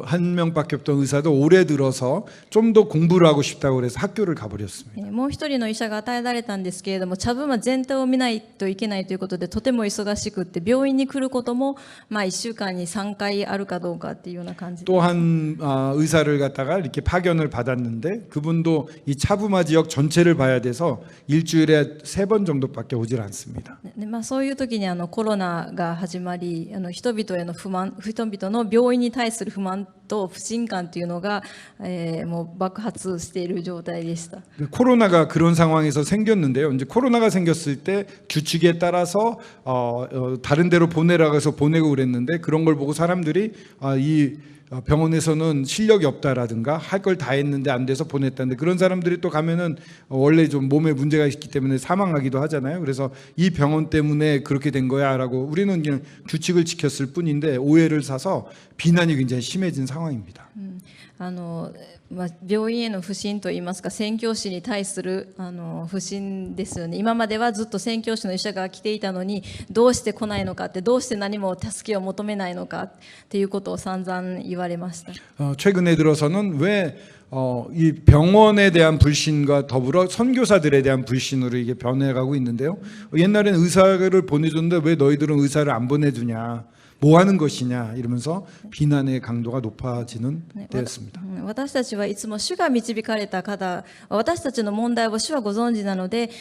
한 명밖에 없던 의사도 올해 들어서 좀 더 공부를 하고 싶다고 그래서 학교를 가버렸습니다. もう一人の医者が与えられたんですけれども、茶分全体を見ないといけないということでとても忙しくって病院に来ることも1週間に3回あるかどうかっていうような感じで。 또 한 의사를 갖다가 이렇게 파견을 받았는데 그분도 이 차부마 지역 전체를 봐야 돼서 일주일에 3번 정도밖에 오질 않습니다. そういう時にコロナが始まり、人々への不満、人々の病院に対する不満と不信感というのが、もう爆発している状態でした。 코로나가 그런 상황에서 생겼는데요. 이제 코로나가 생겼을 때 규칙에 따라서 다른 데로 보내라고 해서 보내고 그랬는데 그런 걸 보고 사람들이 이 병원에서는 실력이 없다라든가 할 걸 다 했는데 안 돼서 보냈다는데 그런 사람들이 또 가면은 원래 좀 몸에 문제가 있기 때문에 사망하기도 하잖아요. 그래서 이 병원 때문에 그렇게 된 거야라고 우리는 그냥 규칙을 지켰을 뿐인데 오해를 사서 비난이 굉장히 심해진 상황입니다. 病院への不信といいますか宣教師に対する不信ですよね。今まではずっと宣教師の医者が来ていたのにどうして来ないのかって、どうして何も助けを求めないのかっていうことを散々言われました。 최근에 들어서는 왜 이 병원에 대한 불신과 더불어 선교사들에 대한 불신으로 이게 변해가고 있는데요. 옛날엔 의사를 보내줬는데 왜 너희들은 의사를 안 보내주냐, 뭐 하는 것이냐 이러면서 비난의 강도가 높아지는 때였습니다. 私たちはいつも主が導かれた方、私たちの問題を主はご存知なので、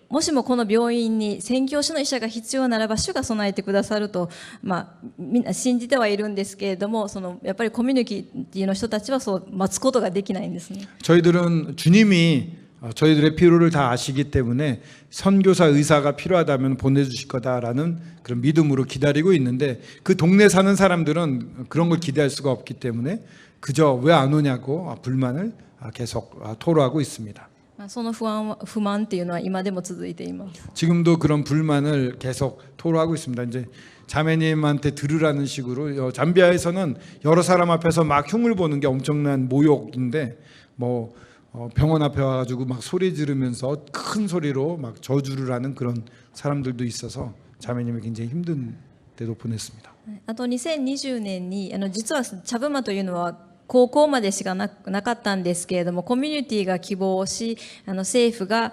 もしもこの病院に宣教師の医者が必要ならば主が備えてくださると、みんな信じてはいるんですけれども、やっぱりコミュニティの人たちはそう待つことができないんですね。 저희들은 주님이 저희들의 필요를 다 아시기 때문에 선교사 의사가 필요하다면 보내주실 거다라는 그런 믿음으로 기다리고 있는데 그 동네 사는 사람들은 그런 걸 기대할 수가 없기 때문에 그저 왜 안 오냐고 불만을 계속 토로하고 있습니다. その不満っていうのは今でも続いています。 지금도 그런 불만을 계속 토로하고 있습니다. 이제 자매님한테 들으라는 식으로 잠비아에서는 여러 사람 앞에서 막 흉을 보는 게 엄청난 모욕인데 뭐 병원 앞에 와가지고 막 소리 지르면서 큰 소리로 막 저주를 하는 그런 사람들도 있어서 자매님이 굉장히 힘든 때도 보냈습니다. あと2020年に実は茶ブマというのは高校までしかなかったんですけれども、コミュニティが希望し政府が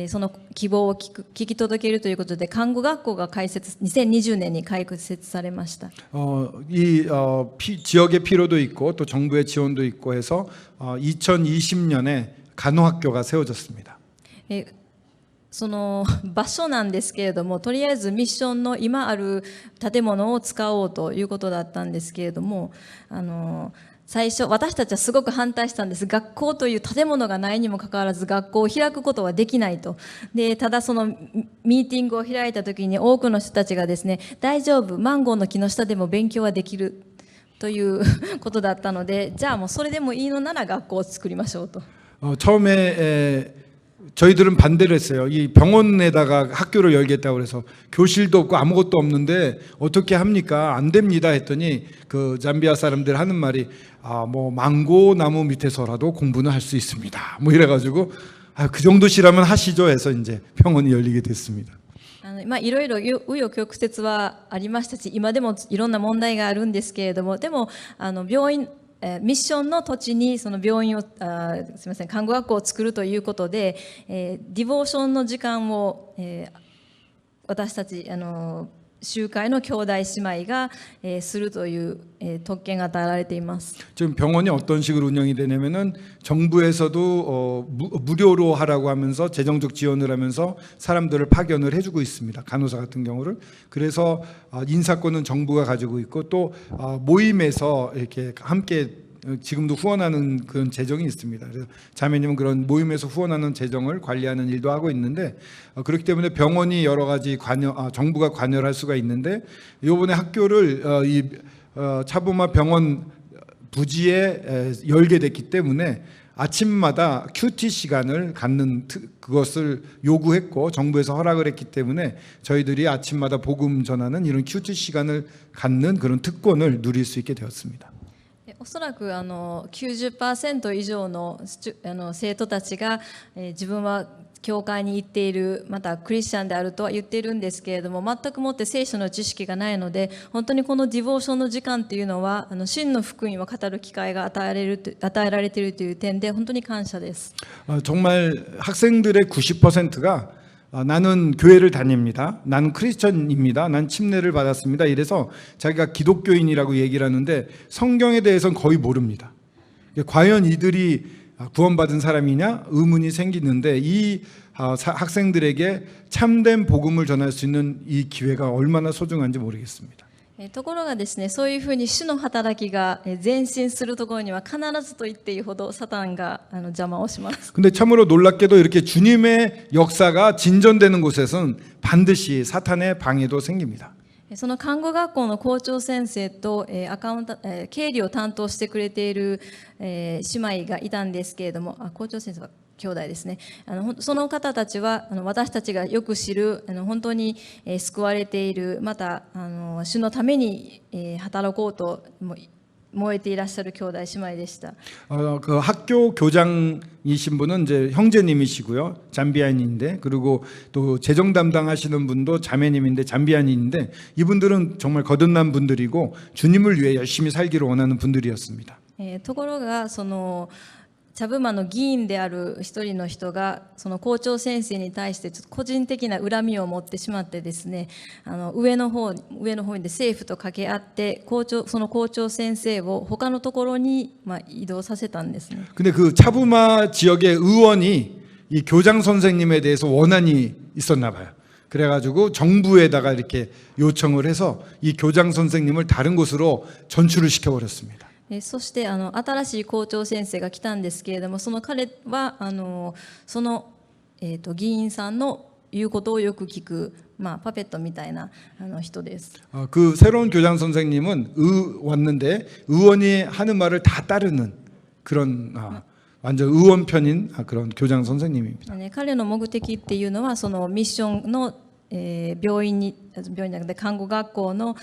その希望を聞き届けるということで看護学校が2020年に開設されました。 지역의 필요도 있고 또 정부의 지원도 있고 해서 2020년에 간호학교가 세워졌습니다. その場所なんですけれども、とりあえずミッションの今ある建物を使おうということだったんですけれども、最初私たちはすごく反対したんです。学校という建物がないにもかかわらず学校を開くことはできないと。でただそのミーティングを開いた時に多くの人たちがですね、大丈夫、マンゴーの木の下でも勉強はできるということだったので、じゃあもうそれでもいいのなら学校を作りましょうと。 처음에 저희들은 반대를 했어요. 이 병원에다가 학교를 열겠다고 그래서 교실도 없고 아무것도 없는데 어떻게 합니까? 안 됩니다 했더니 그 잠비아 사람들 하는 말이 뭐 망고 나무 밑에서라도 공부는 할 수 있습니다. 뭐 이래가지고 그 정도시라면 하시죠 해서 이제 병원이 열리게 됐습니다. いろいろ紆余曲折はありましたし、今でもいろんな問題があるんですけれども、でも病院ミッションの土地にその病院をすみません看護学校を作るということで、ディボーションの時間を、私たち集会の兄弟姉妹が、するという、特権が与えられています。 지금 병원이 어떤 식으로 운영이 되냐면은 정부에서도 무료로 하라고 하면서 재정적 지원을 하면서 사람들을 파견을 해주고 있습니다. 간호사 같은 경우를. 그래서 인사권은 정부가 가지고 있고 또 모임에서 이렇게 함께 지금도 후원하는 그런 재정이 있습니다. 그래서 자매님은 그런 모임에서 후원하는 재정을 관리하는 일도 하고 있는데 그렇기 때문에 병원이 여러 가지 정부가 관여를 할 수가 있는데 이번에 학교를 차부마 병원 부지에 열게 됐기 때문에 아침마다 큐티 시간을 갖는 그것을 요구했고 정부에서 허락을 했기 때문에 저희들이 아침마다 복음 전하는 이런 큐티 시간을 갖는 그런 특권을 누릴 수 있게 되었습니다. おそらく90% 以上の生徒たちが、自分は教会に行っている、またクリスチャンであるとは言っているんですけれども、全くもって聖書の知識がないので、本当にこのディボーションの時間というのは真の福音を語る機会が与えられているという点で本当に感謝です。 정말 학생들의 90%가 나는 교회를 다닙니다. 나는 크리스천입니다. 난 침례를 받았습니다. 이래서 자기가 기독교인이라고 얘기를 하는데 성경에 대해서는 거의 모릅니다. 과연 이들이 구원받은 사람이냐 의문이 생기는데 이 학생들에게 참된 복음을 전할 수 있는 이 기회가 얼마나 소중한지 모르겠습니다. ところがですね、そういうふうに主の働きが前進するところには必ずと言っていいほどサタンが邪魔をします。 근데 참으로 놀랍게도 이렇게 주님의 역사가 진전되는 곳에서는 반드시 사탄의 방해도 생깁니다. その看護学校の校長先生と経理を担当してくれている姉妹がいたんですけれども、校長先生は兄弟ですね。その方たちは私たちがよく知る本当に救われている、また主のために働こうと燃えていらっしゃる兄弟姉妹でした。 그 학교 교장이신 분은 이제 형제님이시고요, 잠비아인인데, 그리고 또 재정 담당하시는 분도 자매님인데 잠비아인인데, 이분들은 정말 거듭난 분들이고 주님을 위해 열심히 살기를 원하는 분들이었습니다. ところが茶部間の議員である一人の人がその校長先生に対してちょっと個人的な恨みを持ってしまってですね、上の方にで政府と掛け合ってその校長先生を他のところに移動させたんですね。 근데 그 차부마 지역의 의원이 이 교장 선생님에 대해서 원한이 있었나 봐요. 그래가지고 정부에다가 이렇게 요청을 해서 이 교장 선생님을 다른 곳으로 전출을 시켜버렸습니다. そして新しい校長先生が来たんですけれども、その彼はその、議員さんの言うことをよく聞く、パペットみたいな人です。 그 새로운 교장 선생님은 왔는데 의원이 하는 말을 다 따르는 그런 완전 의원 편인 그런 교장 선생님입니다. 彼の目的っていうのはそのミッションの病院じゃなくて看護学校の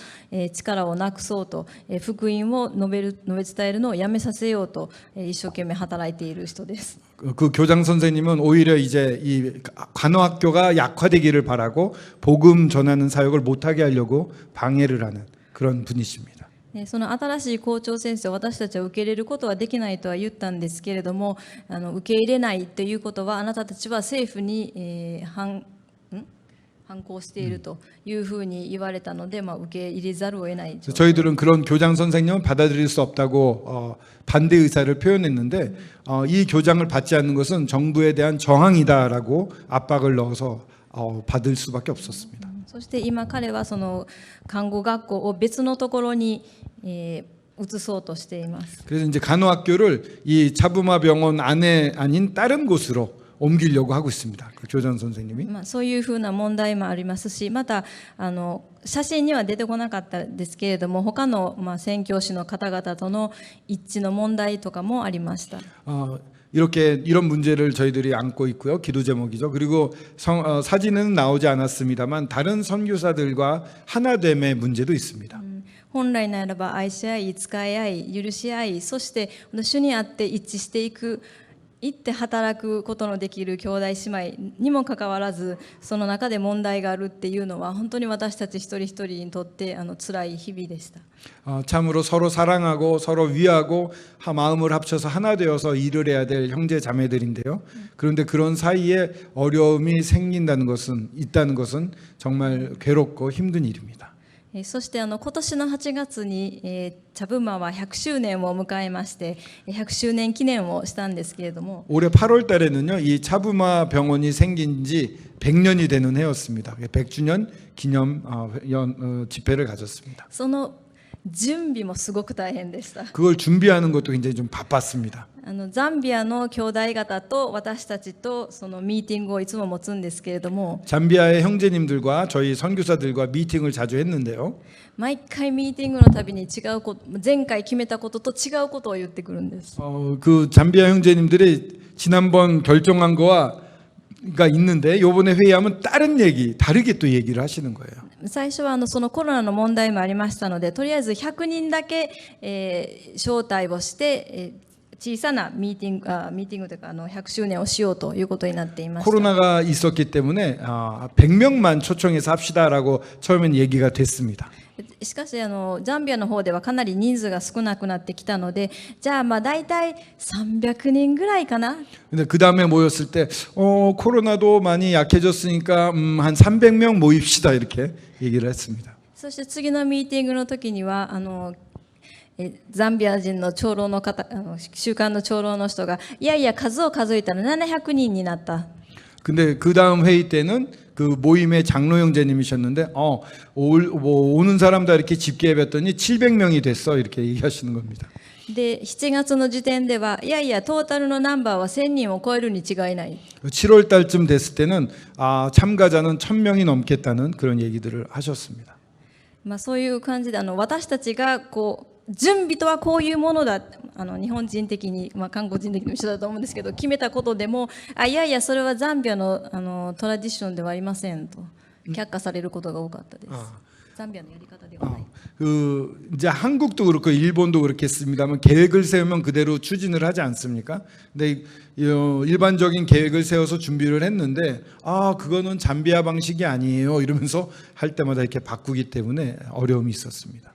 力をなくそうと、福音を述べ伝えるのをやめさせようと一生懸命働いている人です。 그 교장 선생님은 오히려 이제 이 간호학교가 약화되기를 바라고 복음 전하는 사역을 못하게 하려고 방해를 하는 그런 분이십니다. その新しい校長先生を私たちは受け入れることはできないとは言ったんですけれども、受け入れないということはあなたたちは政府に反抗しているというふうに言われたので、受け入れざるを得ない。 저희들은 그런 교장 선생님은 받아들일 수 없다고 반대 의사를 표현했는데 이 교장을 받지 않는 것은 정부에 대한 저항이다라고 압박을 넣어서 받을 수밖에 없었습니다. そして今彼はその看護学校を別のところに移そうとしています。 그래서 이제 간호학교를 이 차부마 병원 안에 아닌 다른 곳으로 옮기려고 하고 있습니다. 그 교장 선생님이. そういうふうな問題もありますし、また写真には出てこなかったですけれども、他の宣教師の方々との一致の問題とかもありました。 이렇게 이런 문제를 저희들이 안고 있고요. 기도 제목이죠. 그리고 사진은 나오지 않았습니다만 다른 선교사들과 하나됨의 문제도 있습니다. 本来ならば愛し合い、使い合い、許し合い、そして主にあって一致していく行って働くことのできる兄弟姉妹にもかかわらず、その中で問題があるっていうのは本当に私たち一人一人にとって辛い日々でした。 참으로 서로 사랑하고 서로 위하고 마음을 합쳐서 하나 되어서 일을 해야 될 형제 자매들인데요. 그런데 그런 사이에 어려움이 생긴다는 것은 있다는 것은 정말 괴롭고 힘든 일입니다. そして今年の8月に、茶ブマは100周年を迎えまして、100周年記念をしたんですけれども、 올해 8월 달에는요, 이 차부마 병원이 생긴 지 100년이 되는 해였습니다. 100주년 기념 집회를 가졌습니다. その準備もすごく大変でした。 그걸 준비하는 것도 굉장히 좀 바빴습니다. ザンビアの兄弟方と私たちとそのミーティングをいつも持つんですけれども、 잠비아의 형제님들과 저희 선교사들과 미팅을 자주 했는데요. 毎回ミーティングのたびに違うこと、前回決めたことと違うことを言ってくるんです。 그 잠비아 형제님들이 지난번 결정한 거가 있는데 요번에 회의하면 다른 얘기, 다르게 또 얘기를 하시는 거예요. 最初はそのコロナの問題もありましたので、とりあえず100人だけ、招待をして、小さなミーティングというか100周年をしようということになっていました。 코로나가 있었기 때문에 100명만 초청해서 합시다라고 처음엔 얘기가 됐습니다. しかしザンビアの方ではかなり人数が少なくなってきたので、じゃあ大体300人ぐらいかな。 근데 그 다음에 모였을 때 코로나도 많이 약해졌으니까 한 300명 모입시다 이렇게 얘기를 했습니다. そして次のミーティングの時にはザンビア人の長老の方、習慣の長老の人が、いやいや数を数えたら700人になった。 근데 그 다음 회의 때는 그 모임의 장로 형제님이셨는데 오는 사람 다 이렇게 집계 해봤더니 700명이 됐어 이렇게 얘기하시는 겁니다. で7月の時点では、いやいやトータルのナンバーは1000人を超えるに違いない。 7월 달쯤 됐을 때는 참가자는 1000명이 넘겠다는 그런 얘기들을 하셨습니다. そういう感じで私たちが準備とはこういうものだ、日本人的に、韓国人的にも一緒だと思うんですけど、決めたことでも、いやいやそれはザンビアのトラディションではありませんと却下されることが多かったです。ザンビアのやり方ではない。 이제 한국도 그렇고 일본도 그렇겠습니다만 계획을 세우면 그대로 추진을 하지 않습니까? 근데 일반적인 계획을 세워서 준비를 했는데 그거는 잠비아 방식이 아니에요 이러면서 할 때마다 이렇게 바꾸기 때문에 어려움이 있었습니다.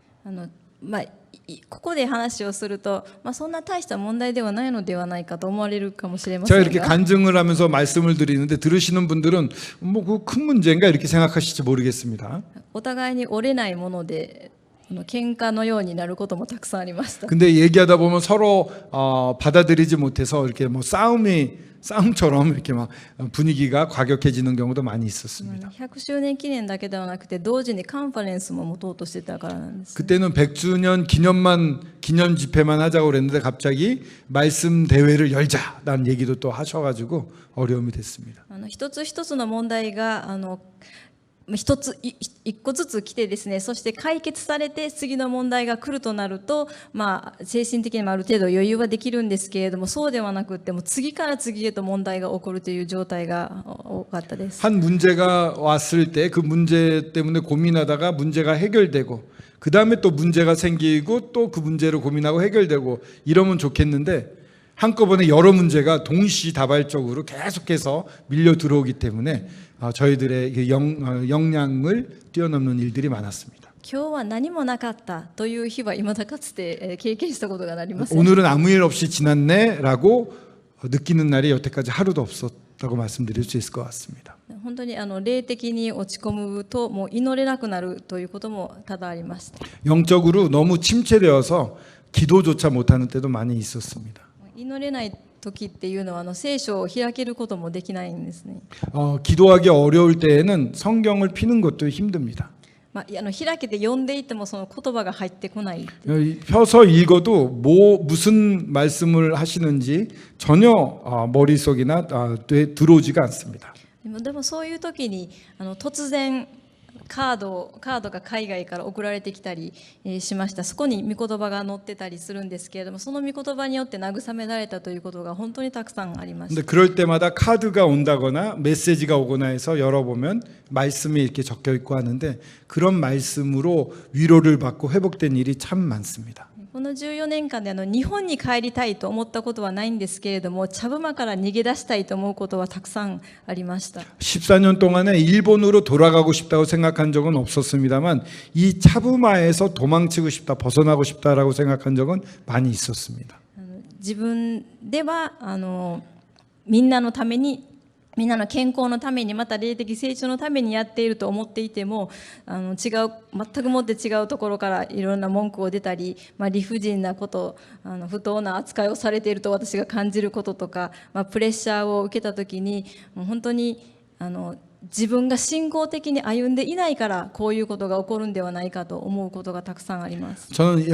ここで話をすると、そんな大した問題ではないのではないかと思われるかもしれませ 제가 ん 이렇게 が、 간증을 하면서 말씀을 드리는데 들으시는 분들은 그 큰 문제인가 이렇게 생각하실지 모르겠습니다. お互いに折れないもので喧嘩のようになることもたくさんありました。 근데 얘기하다 보면 서로 받아들이지 못해서 이렇게 싸움처럼 이렇게 막 분위기가 과격해지는 경우도 많이 있었습니다. 100周年記念だけではなくて同時にカンファレンスも持とうとしてたからなんです。 그때는 100주년 기념 집회만 하자고 그랬는데 갑자기 말씀 대회를 열자라는 얘기도 또 하셔가지고 어려움이 됐습니다. 一つ一つの問題が一個ずつ来てですね、そして解決されて次の問題が来るとなると、精神的にもある程度余裕はできるんですけれども、そうではなくっても次から次へと問題が起こるという状態が多かったです。 한 문제가 왔을 때 그 문제 때문에 고민하다가 문제가 해결되고 그 다음에 또 문제가 생기고 또 그 문제를 고민하고 해결되고 이러면 좋겠는데 한꺼번에 여러 문제가 동시다발적으로 계속해서 밀려 들어오기 때문에 저희들의 역량을 뛰어넘는 일들이 많았습니다. 今日は何もなかったという日は未だかつて経験したことがありません。 오늘은 아무 일 없이 지났네라고 느끼는 날이 여태까지 하루도 없었다고 말씀드릴 수 있을 것 같습니다. 本当に霊的に落ち込むともう祈れなくなるということも多々ありました。 영적으로 너무 침체되어서 기도조차 못하는 때도 많이 있었습니다. 祈れない時っていうのは聖書を開けることもできないんですね。 기도하기 어려울 때에는 성경을 피는 것도 힘듭니다. 開けて読んでいてもその言葉が入ってこない。 펴서 읽어도 무슨 말씀을 하시는지 전혀 머릿속이나 들어오지가 않습니다. でもそういう時に突然カードが海外から送られてきたりしました。そこに御言葉が載ってたりするんですけれども、その御言葉によって慰められたということが本当にたくさんありました。 근데 그럴 때마다 카드가 온다거나 메시지가 오거나 해서 열어보면 말씀이 이렇게 적혀 있고 하는데 그런 말씀으로 위로를 받고 회복된 일이 참 많습니다. この14年間で日本に帰りたいと思ったことはないんですけれども、茶ブマから逃げ出したいと思うことはたくさんありました。 14년 동안에 일본으로 돌아가고 싶다고 생각한 적은 없었습니다만 이 차부마에서 도망치고 싶다, 벗어나고 싶다라고 생각한 적은 많이 있었습니다. 自分ではみんなのために、みんなの健康のために、また霊的成長のためにやっていると思っていても、全くもって違うところからいろんな文句を出たり、理不尽なこと、不当な扱いをされていると私が感じることとか、プレッシャーを受けたときに、もう本当に自分が信仰的に歩んでいないからこういうことが起こるんではないかと思うことがたくさんあります。 저는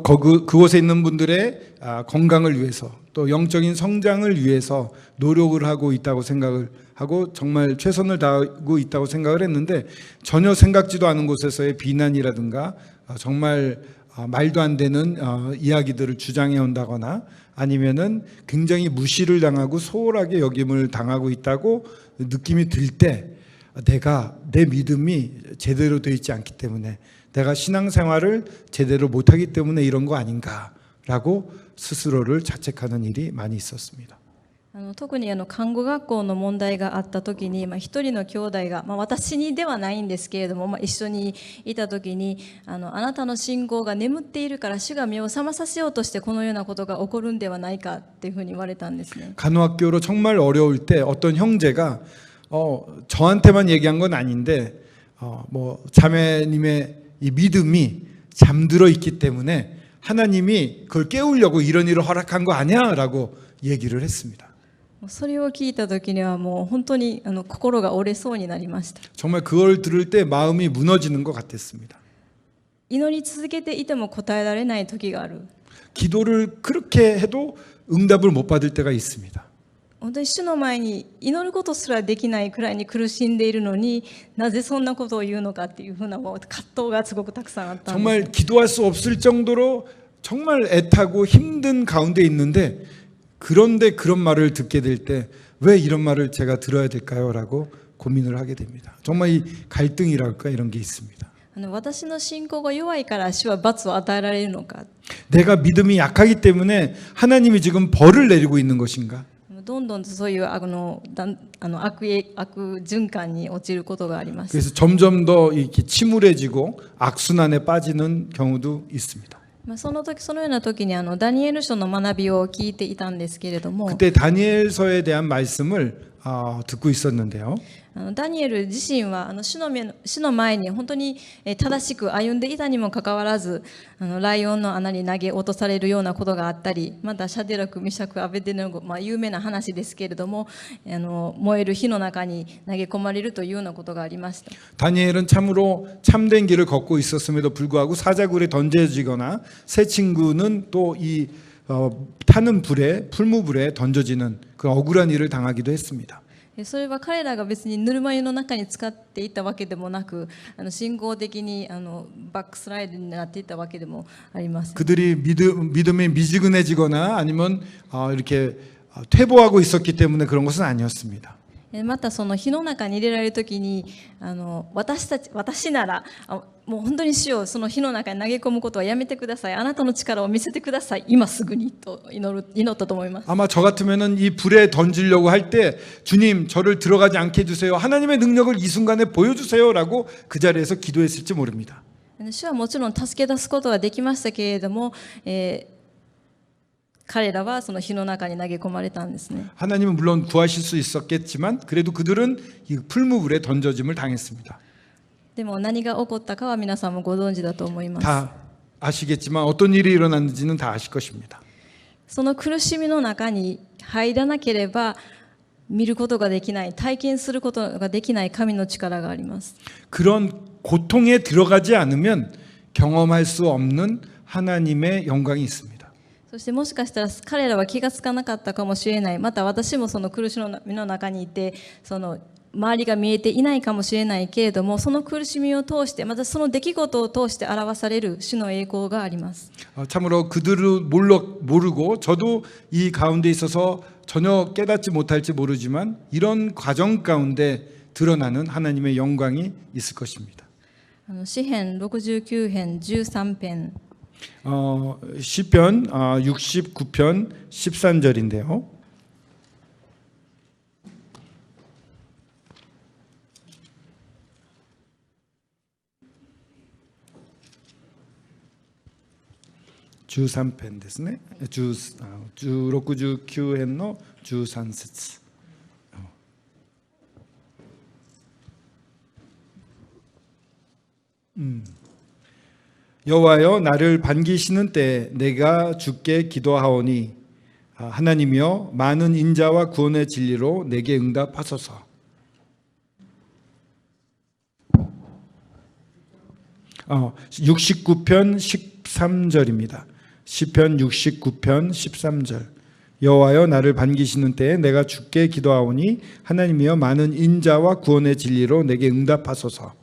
그곳에 있는 분들의 건강을 위해서 또 영적인 성장을 위해서 노력을 하고 있다고 생각을 하고 정말 최선을 다하고 있다고 생각을 했는데 전혀 생각지도 않은 곳에서의 비난이라든가 정말 말도 안 되는 이야기들을 주장해 온다거나 아니면은 굉장히 무시를 당하고 소홀하게 여김을 당하고 있다고 느낌이 들 때 내 믿음이 제대로 되어 있지 않기 때문에 내가 신앙생활을 제대로 못하기 때문에 이런 거 아닌가라고 스스로를 자책하는 일이 많이 있었습니다. 特に看護学校の問題があった時に、一人の兄弟が、私にではないんですけれども、一緒にいた時にあなたの信仰が眠っているから主が目を覚まさせようとしてこのようなことが起こるんではないかっていうふうに言われたんですね。 간호학교로 정말 어려울 때 어떤 형제가 저한테만 얘기한 건 아닌데 뭐 자매님의 이 믿음이 잠들어 있기 때문에 하나님이 그걸 깨우려고 이런 일을 허락한 거 아니야라고 얘기를 했습니다. それを聞いた時にはもう本当に心が折れそうになりました。 정말 그걸 들을 때 마음이 무너지는 것 같았습니다. 祈り続けていても答えられない時がある。 기도를 그렇게 해도 응답을 못 받을 때가 있습니다. 本当に主の前に祈ることすらできないくらいに苦しんでいるのになぜそんなことを言うのかっていうふうなもう葛藤がすごくたくさんあったんです。 정말 기도할 수 없을 정도로 정말 애타고 힘든 가운데 있는데 그런데 그런 말을 듣게 될 때 왜 이런 말을 제가 들어야 될까요? 라고 고민을 하게 됩니다. 정말 이 갈등이랄까 이런 게 있습니다. 私の信仰が弱いから主は罰を与えられるのか。 내가 믿음이 약하기 때문에 하나님이 지금 벌을 내리고 있는 것인가? どんどんとそういう悪循環に陥ることがあります。 그래서 점점 더 이렇게 침울해지고 악순환에 빠지는 경우도 있습니다. そのような時にダニエル書の学びを聞いていたんですけれども、 그때 다니엘서에 대한 말씀을 듣고 있었는데요. ダニエル自身は主の前に本当に正しく歩んでいたにもかかわらずライオンの穴に投げ落とされるようなことがあったり、またシャデラク、ミシャク、アベデノゴ、有名な話ですけれども燃える火の中に投げ込まれるというようなことがありました。 다니엘은 참으로 참된 길을 걷고 있었음에도 불구하고 사자굴에 던져지거나 새 친구는 또 이 타는 풀무불에 던져지는 그 억울한 일을 당하기도 했습니다. それは彼らが別にぬるま湯の中に使っていたわけでもなく信仰的にバックスライドになっていたわけでもありません。 그들이 믿음이 미지근해지거나 아니면 이렇게 퇴보하고 있었기 때문에 그런 것은 아니었습니다. またその火の中に入れられるときに私ならもう本当に主をその火の中に投げ込むことはやめてください。あなたの力を見せてください。今すぐにと祈ったと思います。 아마 저 같으면은 이 불에 던지려고 할 때 주님 저를 들어가지 않게 해주세요. 하나님의 능력을 이 순간에 보여주세요라고 그 자리에서 기도했을지 모릅니다. 主はもちろん助け出すことはできましたけれども、彼らはその火の中に投げ込まれたんですね。 하나님은 물론 구하실 수 있었겠지만 그래도 그들은 이 풀무불에 던져짐을 당했습니다. でも何が起こったかは皆さんもご存知だと思います。 다 아시겠지만 어떤 일이 일어났는지는 다 아실 것입니다. その苦しみの中に入らなければ見ることができない、体験することができない神の力があります。 그런 고통에 들어가지 않으면 경험할 수 없는 하나님의 영광이 있습니다. そしてもしかしたら彼らは気がつかなかったかもしれない。また私もその苦しみの中にいて周りが見えていないかもしれないけれども、その苦しみを通してまたその出来事を通して表される主の栄光があります。 참으로 그들을 모르고 저도 이 가운데 있어서 전혀 깨닫지 못할지 모르지만 이런 과정 가운데 드러나는 하나님의 영광이 있을 것입니다. 詩編69編13編 시편 69편 13절인데요. (13편) ですね。69編の13節。여호와여 나를 반기시는 때에 내가 주께 기도하오니 하나님이여 많은 인자와 구원의 진리로 내게 응답하소서. 어, 69편 13절입니다. 시편 69편 13절. 여호와여 나를 반기시는 때에 내가 주께 기도하오니 하나님이여 많은 인자와 구원의 진리로 내게 응답하소서.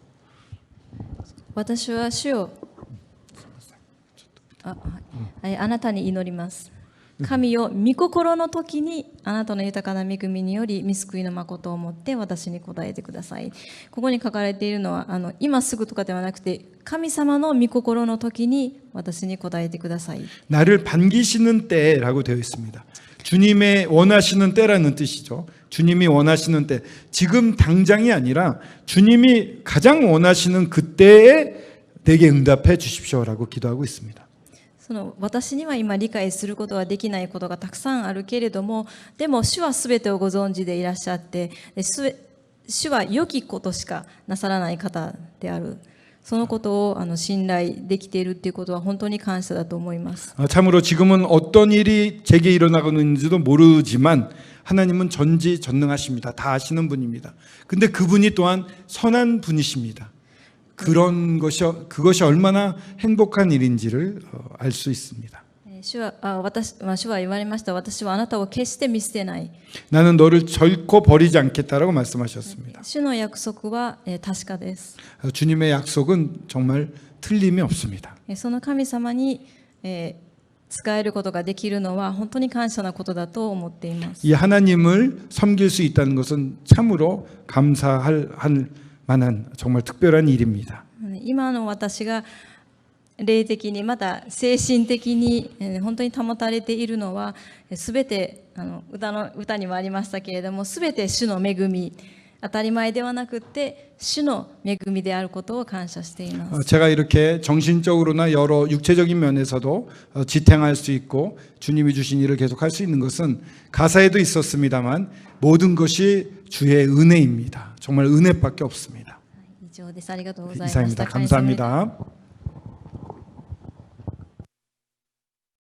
私は主よあなたに祈ります。神よ、御心の時にあなたの豊かな恵みにより御救いの誠をもって私に答えてください。ここに書かれているのは今すぐとかではなくて神様の御心の時に私に答えてください。 나를 반기시는 때라고 되어 있습니다. 주님의 원하시는 때라는 뜻이죠. 주님이 원하시는 때, 지금 당장이 아니라 주님이 가장 원하시는 그때에 내게 응답해 주십시오라고 기도하고 있습니다. その私には今理解することはできないことがたくさんあるけれども、でも主はすべてをご存知でいらっしゃって、主は良きことしかなさらない方である。そのことを信頼できているということは本当に感謝だと思います。 참으로 지금은 어떤 일이 제게 일어나고 있는지도 모르지만 하나님은 전지전능하십니다. 다 아시는 분입니다. 근데 그분이 또한 선한 분이십니다. 그것이 얼마나 행복한 일인지를 알 수 있습니다. 主は言われました。私はあなたを決して見捨てない。 나는 너를 결코 버리지 않겠다라고 말씀하셨습니다. 主の約束は確かです。 주님의 약속은 정말 틀림이 없습니다. その神様に使えることができるのは本当に感謝なことだと思っています。 이 하나님을 섬길 수 있다는 것은 참으로 감사할 만한 정말 특별한 일입니다. 今の私が霊的にまた精神的に本当に保たれているのはすべて歌にもありましたけれども、すべて主の恵み、当たり前ではなくて主の恵みであることを感謝しています。 제가 이렇게 정신적으로나 여러 육체적인 면에서도 지탱할 수 있고 주님이 주신 일을 계속할 수 있는 것은 가사에도 있었습니다만 모든 것이 주의 은혜입니다. 정말 은혜밖에 없습니다. 以上です。ありがとうございました。 이상입니다. 감사합니다.